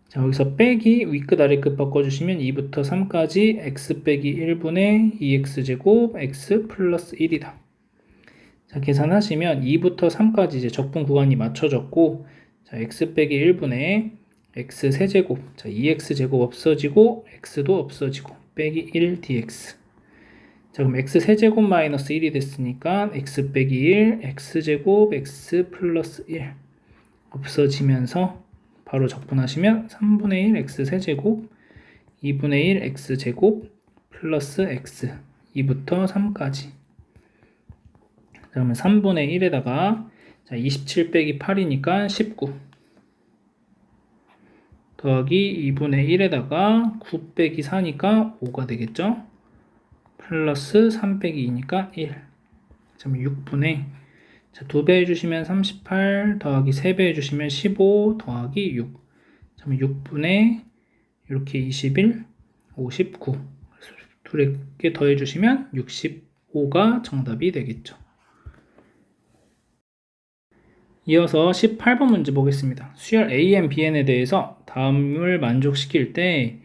자, 여기서 빼기 윗끝 아래끝 바꿔주시면 2부터 3까지 x 빼기 1분의 2x제곱 x 플러스 1이다. 자, 계산하시면 2부터 3까지 이제 적분 구간이 맞춰졌고, 자, x 빼기 1분의 x 세제곱, 자, 2x제곱 없어지고 x도 없어지고 빼기 1 dx. 자, 그럼 x 세제곱 마이너스 1이 됐으니까 x 빼기 1 x제곱 x 플러스 1 없어지면서 바로 적분하시면 3분의 1 x 세제곱 2분의 1 x제곱 플러스 x 2부터 3까지. 그러면 3분의 1에다가 자, 27 빼기 8이니까 19 더하기 2분의 1에다가 9 빼기 4니까 5가 되겠죠? 플러스 3 빼기 2니까 1. 그럼 6분의, 자, 2배 해주시면 38 더하기 3배 해주시면 15 더하기 6. 그럼 6분의 이렇게 21, 59. 두 개 더해주시면 65가 정답이 되겠죠. 이어서 18번 문제 보겠습니다. 수열 AN, BN에 대해서 다음을 만족시킬 때,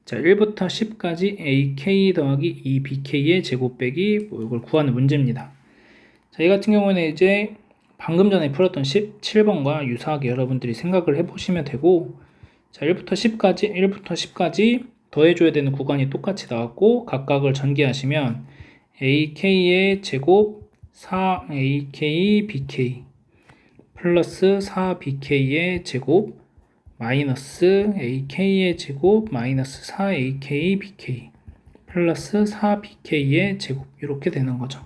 자, 1부터 10까지 AK 더하기 2BK의 제곱 빼기 이걸 구하는 문제입니다. 자, 이 같은 경우는 이제 방금 전에 풀었던 17번과 유사하게 여러분들이 생각을 해보시면 되고, 자, 1부터 10까지 더해줘야 되는 구간이 똑같이 나왔고, 각각을 전개하시면 AK의 제곱 4AK BK 플러스 4BK의 제곱 마이너스 AK의 제곱 마이너스 4AK BK 플러스 4BK의 제곱 이렇게 되는 거죠.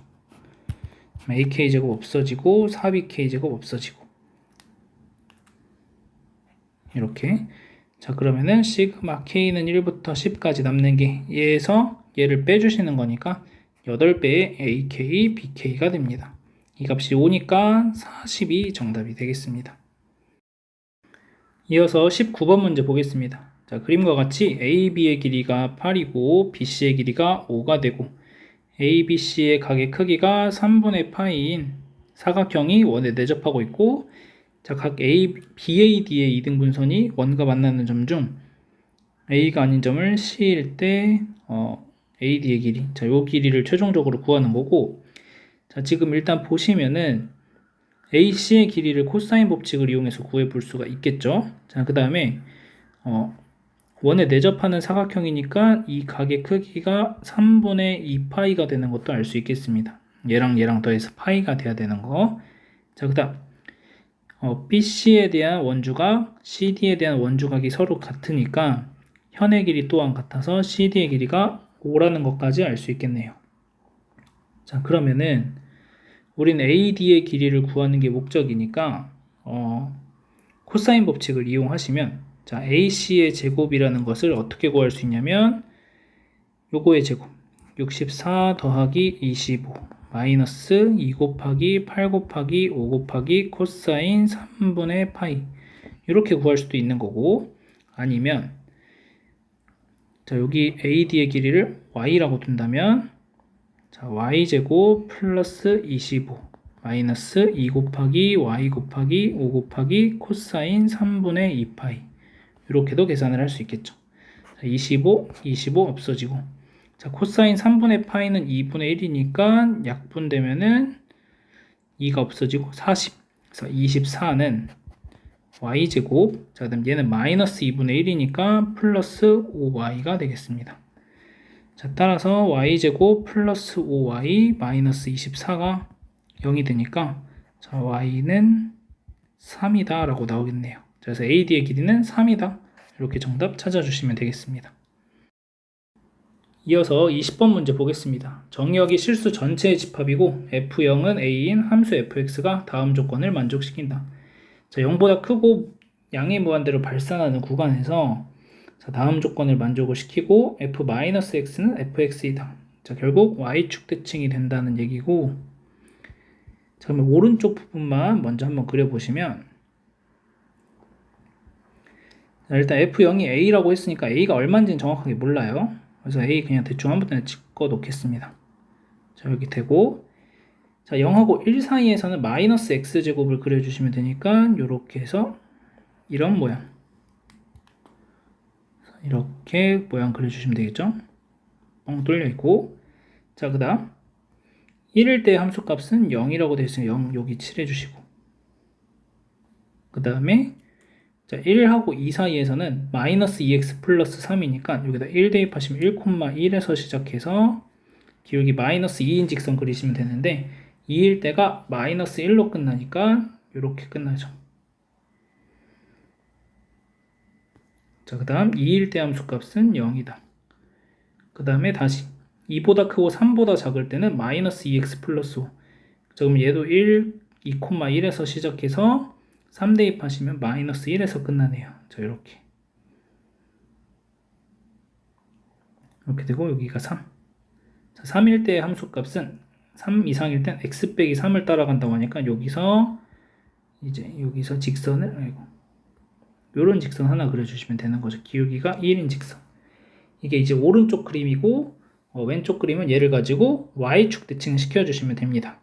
AK 제곱 없어지고 4BK 제곱 없어지고 이렇게. 자, 그러면은 시그마 K는 1부터 10까지 남는 게 얘에서 얘를 빼주시는 거니까 8배의 AK, BK가 됩니다. 이 값이 5니까 40이 정답이 되겠습니다. 이어서 19번 문제 보겠습니다. 자, 그림과 같이 AB의 길이가 8이고 BC의 길이가 5가 되고 ABC의 각의 크기가 3분의 파이인 사각형이 원에 내접하고 있고, 자, 각 BAD의 이등분선이 원과 만나는 점 중 A가 아닌 점을 C일 때 AD의 길이, 자, 요 길이를 최종적으로 구하는 거고, 자, 지금 일단 보시면은 AC의 길이를 코사인 법칙을 이용해서 구해 볼 수가 있겠죠. 자, 그 다음에 원에 내접하는 사각형이니까 이 각의 크기가 3분의 2파이가 되는 것도 알 수 있겠습니다. 얘랑 더해서 파이가 돼야 되는 거. 자, 그 다음 BC에 대한 원주각, CD에 대한 원주각이 서로 같으니까 현의 길이 또한 같아서 CD의 길이가 5라는 것까지 알 수 있겠네요. 자, 그러면은 우린 AD의 길이를 구하는 게 목적이니까 코사인 법칙을 이용하시면, 자, AC의 제곱이라는 것을 어떻게 구할 수 있냐면 요거의 제곱 64 더하기 25 마이너스 2 곱하기 8 곱하기 5 곱하기 코사인 3분의 파이 이렇게 구할 수도 있는 거고, 아니면 자, 여기 AD의 길이를 Y라고 둔다면, 자, Y제곱 플러스 25 마이너스 2 곱하기 Y 곱하기 5 곱하기 코사인 3분의 2파이 이렇게도 계산을 할 수 있겠죠. 자, 25 없어지고, 자, 코사인 3분의 파이는 2분의 1이니까 약분되면은 2가 없어지고 40. 그래서 24는 Y제곱, 자, 그다음 얘는 마이너스 2분의 1이니까 플러스 5Y가 되겠습니다. 자, 따라서 Y제곱 플러스 5Y 마이너스 24가 0이 되니까, 자, Y는 3이다 라고 나오겠네요. 그래서 AD의 길이는 3이다. 이렇게 정답 찾아주시면 되겠습니다. 이어서 20번 문제 보겠습니다. 정의역이 실수 전체의 집합이고 F0은 A인 함수 fx가 다음 조건을 만족시킨다. 자, 0보다 크고 양의 무한대로 발산하는 구간에서, 자, 다음 조건을 만족을 시키고 f-x는 fx이다. 자, 결국 y축 대칭이 된다는 얘기고, 자, 그러면 오른쪽 부분만 먼저 한번 그려보시면, 자, 일단 f0이 a라고 했으니까 a가 얼마인지는 정확하게 몰라요. 그래서 a 그냥 대충 한 번에 찍어 놓겠습니다. 자, 이렇게 되고, 자, 0하고 1 사이에서는 마이너스 x제곱을 그려주시면 되니까 이렇게 해서 이런 모양, 이렇게 모양 그려주시면 되겠죠. 뻥 뚫려 있고, 자, 그 다음 1일 때 함수값은 0이라고 되어 있으면 0 여기 칠해주시고, 그 다음에 자, 1하고 2 사이에서는 마이너스 2x 플러스 3이니까 여기다 1 대입하시면 1,1에서 시작해서 기울기 마이너스 2인 직선 그리시면 되는데, 2일 때가 마이너스 1로 끝나니까 이렇게 끝나죠. 자, 그 다음 2일 때 함수값은 0이다. 그 다음에 다시 2보다 크고 3보다 작을 때는 마이너스 2x 플러스 5. 자, 그럼 얘도 1일 2,1에서 시작해서 3 대입하시면 마이너스 1에서 끝나네요. 자, 이렇게 되고 여기가 3. 자, 3일 때 함수값은 3 이상일 땐 x 빼기 3을 따라간다고 하니까 여기서 직선을 요런 직선 하나 그려주시면 되는 거죠. 기울기가 1인 직선. 이게 이제 오른쪽 그림이고 왼쪽 그림은 얘를 가지고 y축 대칭 시켜주시면 됩니다.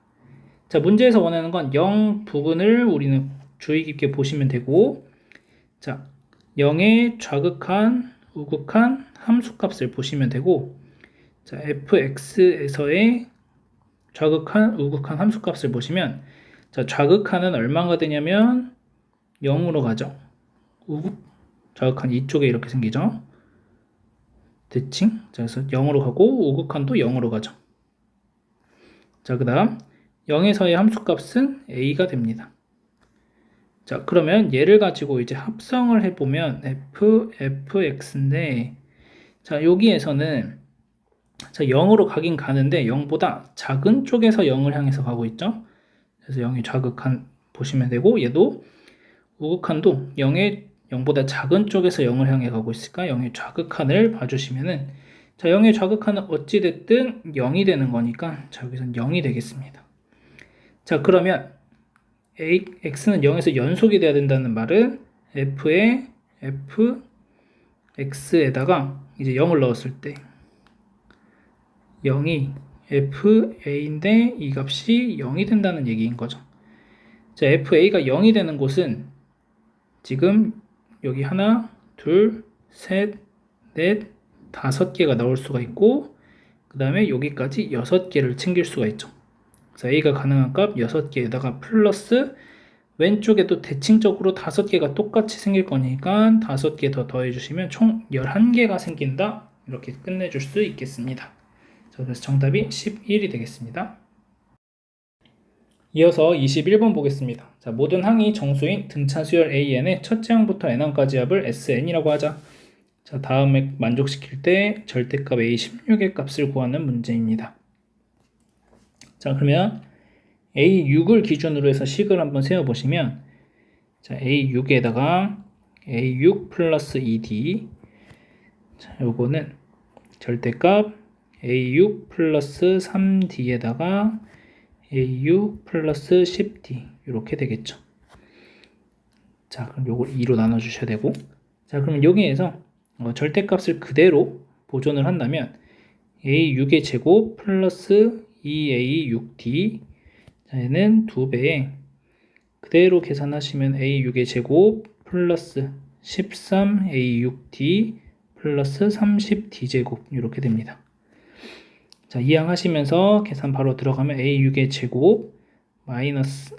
자, 문제에서 원하는 건 0 부분을 우리는 주의 깊게 보시면 되고, 자, 0의 좌극한, 우극한 함수값을 보시면 되고, 자, fx에서의 좌극한, 우극한 함수값을 보시면, 자, 좌극한은 얼마가 되냐면 0으로 가죠. 좌극한 이쪽에 이렇게 생기죠. 대칭. 자, 그래서 0으로 가고 우극한도 0으로 가죠. 자, 그 다음 0에서의 함수값은 a가 됩니다. 자, 그러면 얘를 가지고 이제 합성을 해보면 fx인데, 자, 여기에서는 자, 0으로 가긴 가는데 0보다 작은 쪽에서 0을 향해서 가고 있죠. 그래서 0이 좌극한 보시면 되고, 얘도 우극한도 0보다 작은 쪽에서 0을 향해 가고 있으니까 0의 좌극한을 봐주시면은, 자, 0의 좌극한은 어찌됐든 0이 되는 거니까, 자, 여기서는 0이 되겠습니다. 자, 그러면 x는 0에서 연속이 돼야 된다는 말은 fx에다가 이제 0을 넣었을 때 0이 fa인데 이 값이 0이 된다는 얘기인 거죠. 자, fa가 0이 되는 곳은 지금 여기 하나, 둘, 셋, 넷, 5개가 나올 수가 있고, 그 다음에 여기까지 6개를 챙길 수가 있죠. 그래서 a가 가능한 값 6개에다가 플러스 왼쪽에도 대칭적으로 5개가 똑같이 생길 거니까 5개 더 더해주시면 총 11개가 생긴다. 이렇게 끝내줄 수 있겠습니다. 자, 그래서 정답이 11이 되겠습니다. 이어서 21번 보겠습니다. 자, 모든 항이 정수인 등차 수열 AN의 첫째 항부터 n항까지 합을 SN이라고 하자. 자, 다음에 만족시킬 때 절대값 A16의 값을 구하는 문제입니다. 자, 그러면 A6을 기준으로 해서 식을 한번 세워보시면, 자, A6에다가 A6 플러스 2D, 자, 요거는 절대값 A6 플러스 3D에다가 A6 플러스 10D 이렇게 되겠죠. 자, 그럼 요걸 2로 나눠주셔야 되고, 자, 그럼 여기에서 절대값을 그대로 보존을 한다면 A6의 제곱 플러스 2A6D, 자, 얘는 2배에 그대로 계산하시면 A6의 제곱 플러스 13A6D 플러스 30D제곱 이렇게 됩니다. 자, 이항하시면서 계산 바로 들어가면 A6의 제곱 마이너스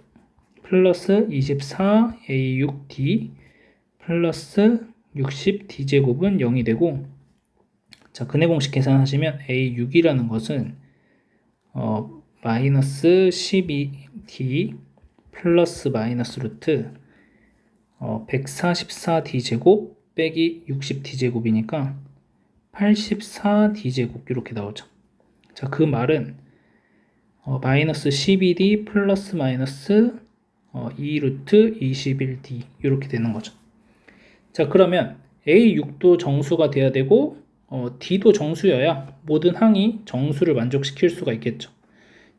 플러스 24A6D 플러스 60D제곱은 0이 되고, 자, 근해 공식 계산하시면 A6이라는 것은 마이너스 12D 플러스 마이너스 루트 144D제곱 빼기 60D제곱이니까 84D제곱 이렇게 나오죠. 자, 그 말은 마이너스 12D 플러스 마이너스 2루트 21D 이렇게 되는 거죠. 자, 그러면 A6도 정수가 돼야 되고 D도 정수여야 모든 항이 정수를 만족시킬 수가 있겠죠.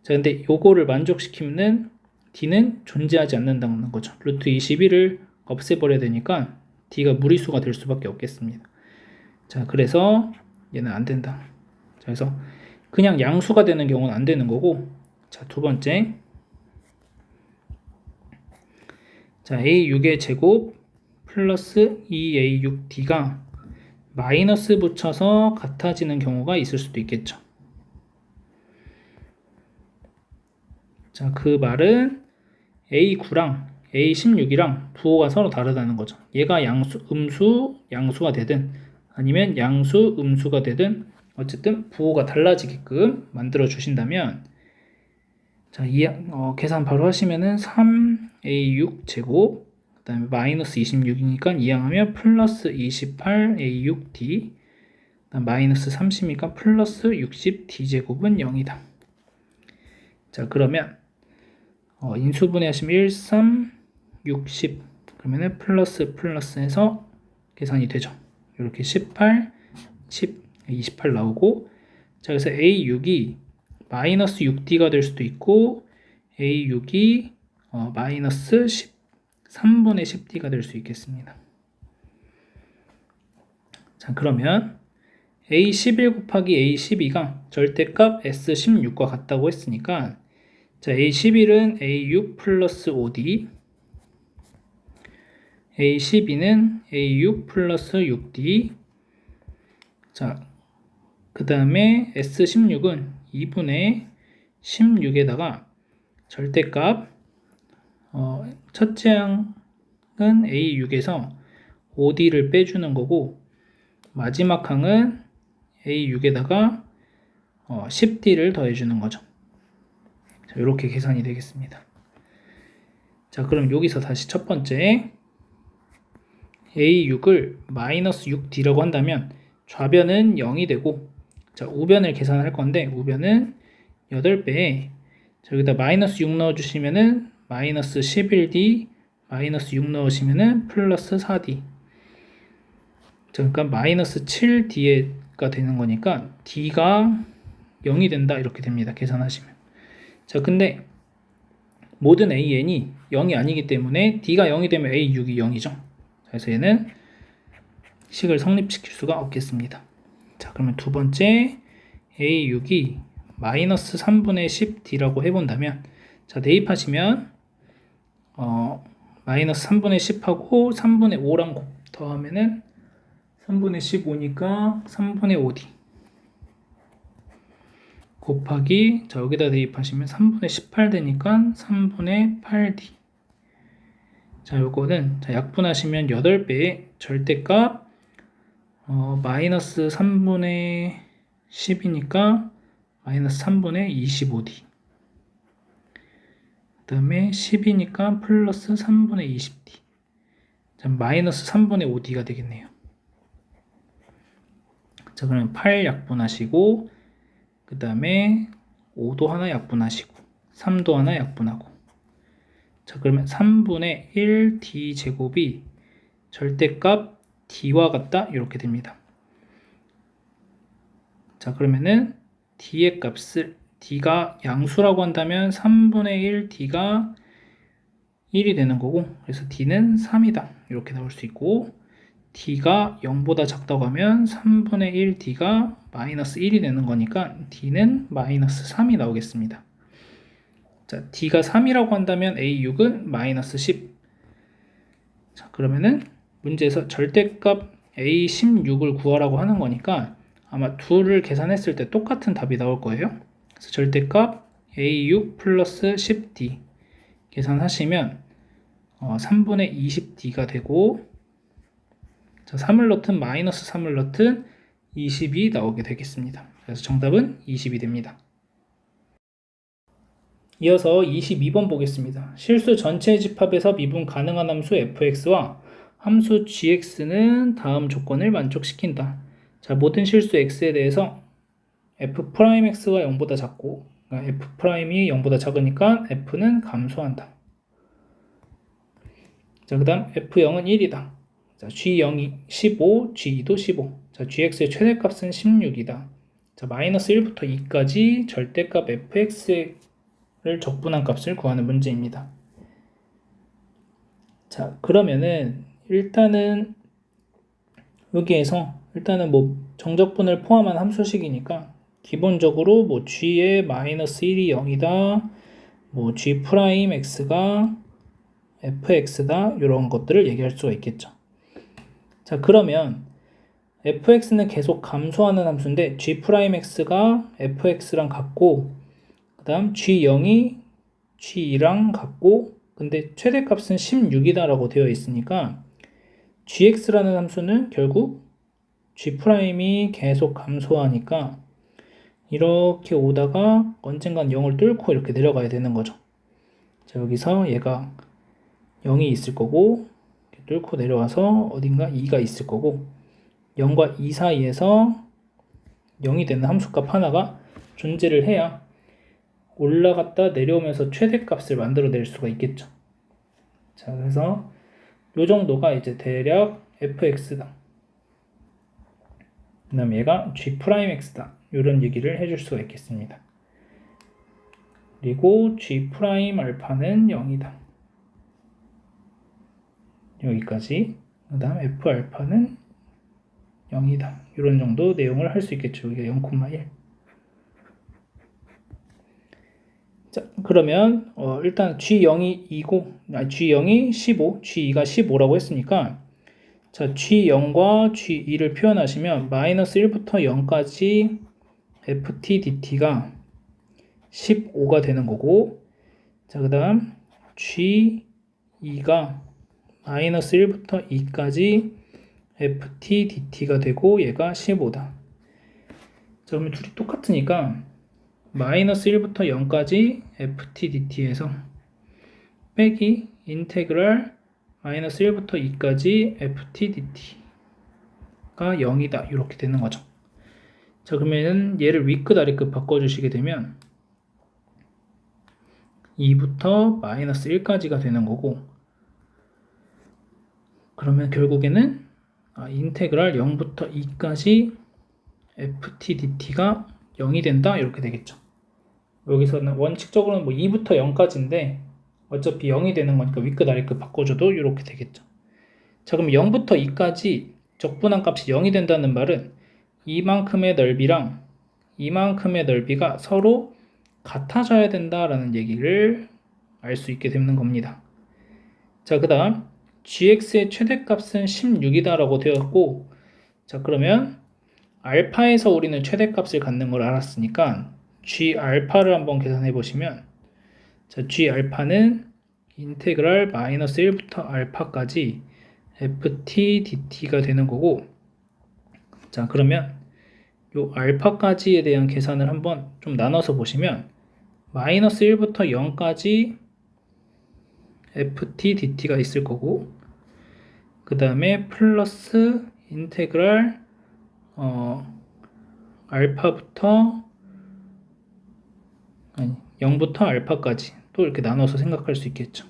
자, 근데 요거를 만족시키면은 D는 존재하지 않는다는 거죠. 루트 21을 없애버려야 되니까 D가 무리수가 될 수밖에 없겠습니다. 자, 그래서 얘는 안 된다. 자, 그래서 그냥 양수가 되는 경우는 안 되는 거고, 자, 두 번째, 자, A6의 제곱 플러스 2A6D가 마이너스 붙여서 같아지는 경우가 있을 수도 있겠죠. 자, 그 말은 A9랑 A16이랑 부호가 서로 다르다는 거죠. 얘가 양수가 되든 아니면 양수, 음수가 되든 어쨌든 부호가 달라지게끔 만들어 주신다면, 자, 계산 바로 하시면은 3A6 제곱, 그 다음에 마이너스 26이니까 이항하면 플러스 28A6D, 마이너스 30이니까 플러스 60D 제곱은 0이다. 자, 그러면 인수분해 하시면 1, 3, 60 그러면은 플러스해서 계산이 되죠. 이렇게 18, 10, 28 나오고, 자, 그래서 A6이 마이너스 6D가 될 수도 있고 A6이 마이너스 3분의 10D가 될 수 있겠습니다. 자, 그러면 A11 곱하기 A12가 절대값 S16과 같다고 했으니까, 자, A11은 A6 플러스 5D, A12는 A6 플러스 6D. 자, 그 다음에 S16은 2분의 16에다가 절대값 첫째 항은 A6에서 5D를 빼주는 거고, 마지막 항은 A6에다가 10D를 더해주는 거죠. 자, 이렇게 계산이 되겠습니다. 자, 그럼 여기서 다시 첫 번째 A6을 마이너스 6D라고 한다면 좌변은 0이 되고, 자, 우변을 계산할 건데 우변은 8배에 여기다 마이너스 6 넣어주시면은 마이너스 11D, 마이너스 6 넣으시면은 플러스 4D. 그러니까 마이너스 7D가 되는 거니까 D가 0이 된다, 이렇게 됩니다. 계산하시면. 자, 근데 모든 AN이 0이 아니기 때문에 D가 0이 되면 A6이 0이죠. 그래서 얘는 식을 성립시킬 수가 없겠습니다. 자, 그러면 두 번째 A6이 마이너스 3분의 10D라고 해본다면, 자, 대입하시면 마이너스 3분의 10하고 3분의 5랑 더하면은 3분의 15니까 3분의 5D 곱하기, 자, 여기다 대입하시면 3분의 18 되니까 3분의 8D. 자, 요거는 자, 약분하시면 8배의 절대값 마이너스 3분의 10이니까 마이너스 3분의 25D. 그 다음에 10이니까 플러스 3분의 20D. 자, 마이너스 3분의 5D가 되겠네요. 자, 그러면 8 약분하시고, 그 다음에 5도 하나 약분하시고, 3도 하나 약분하고. 자, 그러면 3분의 1D 제곱이 절대값 D와 같다, 이렇게 됩니다. 자, 그러면은 D의 값을, D가 양수라고 한다면 3분의 1D가 1이 되는 거고, 그래서 D는 3이다, 이렇게 나올 수 있고, D가 0보다 작다고 하면 3분의 1D가 마이너스 1이 되는 거니까 D는 마이너스 3이 나오겠습니다. 자, D가 3이라고 한다면 A6은 마이너스 10. 자, 그러면은 문제에서 절대값 A16을 구하라고 하는 거니까 아마 둘을 계산했을 때 똑같은 답이 나올 거예요. 그래서 절대값 A6 플러스 10D 계산하시면 3분의 20D가 되고, 자, 3을 넣든 마이너스 3을 넣든 20이 나오게 되겠습니다. 그래서 정답은 20이 됩니다. 이어서 22번 보겠습니다. 실수 전체 집합에서 미분 가능한 함수 fx와 함수 gx는 다음 조건을 만족시킨다. 자, 모든 실수 x에 대해서 f'x가 0보다 작고, 그러니까 f'이 0보다 작으니까 f는 감소한다. 자, 그 다음 f0은 1이다. 자, g0이 15, g2도 15. 자, gx의 최대값은 16이다. 자, 마이너스 1부터 2까지 절대값 fx를 적분한 값을 구하는 문제입니다. 자, 그러면은 일단은 여기에서 일단은 뭐 정적분을 포함한 함수식이니까 기본적으로 뭐 g의 마이너스 1이 0이다, 뭐 g 프라임 x가 fx다, 이런 것들을 얘기할 수가 있겠죠. 자, 그러면 fx는 계속 감소하는 함수인데 g 프라임 x가 fx랑 같고, 그 다음 g0이 g2랑 같고, 근데 최대값은 16이다 라고 되어 있으니까 gx라는 함수는 결국 g 프라임이 계속 감소하니까 이렇게 오다가 언젠간 0을 뚫고 이렇게 내려가야 되는 거죠. 자, 여기서 얘가 0이 있을 거고, 뚫고 내려와서 어딘가 2가 있을 거고, 0과 2 사이에서 0이 되는 함수값 하나가 존재를 해야 올라갔다 내려오면서 최대값을 만들어낼 수가 있겠죠. 자, 그래서 요 정도가 이제 대략 fx다. 그 다음 얘가 g'x다. 이런 얘기를 해줄 수가 있겠습니다. 그리고 g'알파는 0이다. 여기까지. 그 다음 f알파는 0이다. 이런 정도 내용을 할 수 있겠죠. 여기가 0,1. 자, 그러면 일단 G0이 2고, G0이 15, G2가 15라고 했으니까 자, G0과 G2를 표현하시면 마이너스 1부터 0까지 ft dt가 15가 되는 거고, 자, 그 다음 G2가 마이너스 1부터 2까지 ft dt가 되고 얘가 15다. 자, 그러면 둘이 똑같으니까 마이너스 1부터 0까지 ft dt에서 빼기 인테그랄 마이너스 1부터 2까지 ft dt가 0이다. 이렇게 되는 거죠. 자, 그러면 얘를 위끝 아래끝 바꿔주시게 되면 2부터 마이너스 1까지가 되는 거고, 그러면 결국에는 인테그랄 0부터 2까지 ft dt가 0이 된다. 이렇게 되겠죠. 여기서는 원칙적으로는 뭐 2부터 0까지인데 어차피 0이 되는 거니까 위끝 아래끝 바꿔줘도 이렇게 되겠죠. 자, 그럼 0부터 2까지 적분한 값이 0이 된다는 말은 이만큼의 넓이랑 이만큼의 넓이가 서로 같아져야 된다라는 얘기를 알 수 있게 되는 겁니다. 자, 그 다음 gx의 최대값은 16이다 라고 되었고, 자, 그러면 알파에서 우리는 최대값을 갖는 걸 알았으니까 g 알파를 한번 계산해 보시면, 자, g 알파는 인테그랄 마이너스 1부터 알파까지 ft dt가 되는 거고, 자, 그러면 요 알파까지에 대한 계산을 한번 좀 나눠서 보시면 마이너스 1부터 0까지 ft dt가 있을 거고, 그 다음에 플러스 인테그랄 알파부터 0부터 알파까지 또 이렇게 나눠서 생각할 수 있겠죠.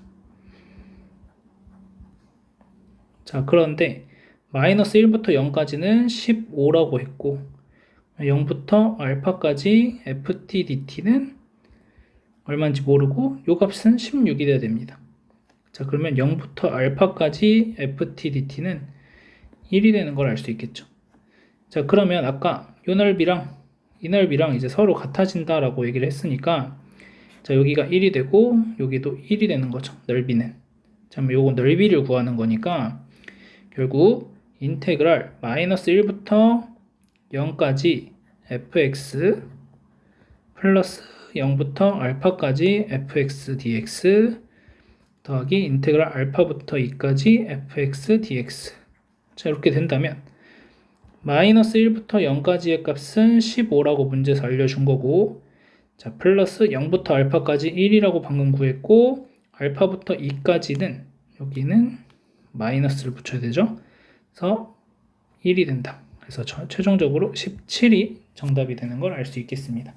자, 그런데 마이너스 1부터 0까지는 15라고 했고 0부터 알파까지 ft dt는 얼마인지 모르고 요 값은 16이 돼야 됩니다. 자, 그러면 0부터 알파까지 ft dt는 1이 되는 걸 알 수 있겠죠. 자, 그러면 아까 요 넓이랑 이 넓이랑 이제 서로 같아진다라고 얘기를 했으니까, 자, 여기가 1이 되고 여기도 1이 되는 거죠. 넓이는. 자, 그럼 요거 넓이를 구하는 거니까 결국 인테그랄 마이너스 1부터 0까지 fx 플러스 0부터 알파까지 fx dx 더하기 인테그랄 알파부터 2까지 fx dx. 자, 이렇게 된다면 마이너스 1부터 0까지의 값은 15라고 문제에서 알려준 거고, 자, 플러스 0부터 알파까지 1이라고 방금 구했고, 알파부터 2까지는 여기는 마이너스를 붙여야 되죠. 그래서 1이 된다. 그래서 최종적으로 17이 정답이 되는 걸 알 수 있겠습니다.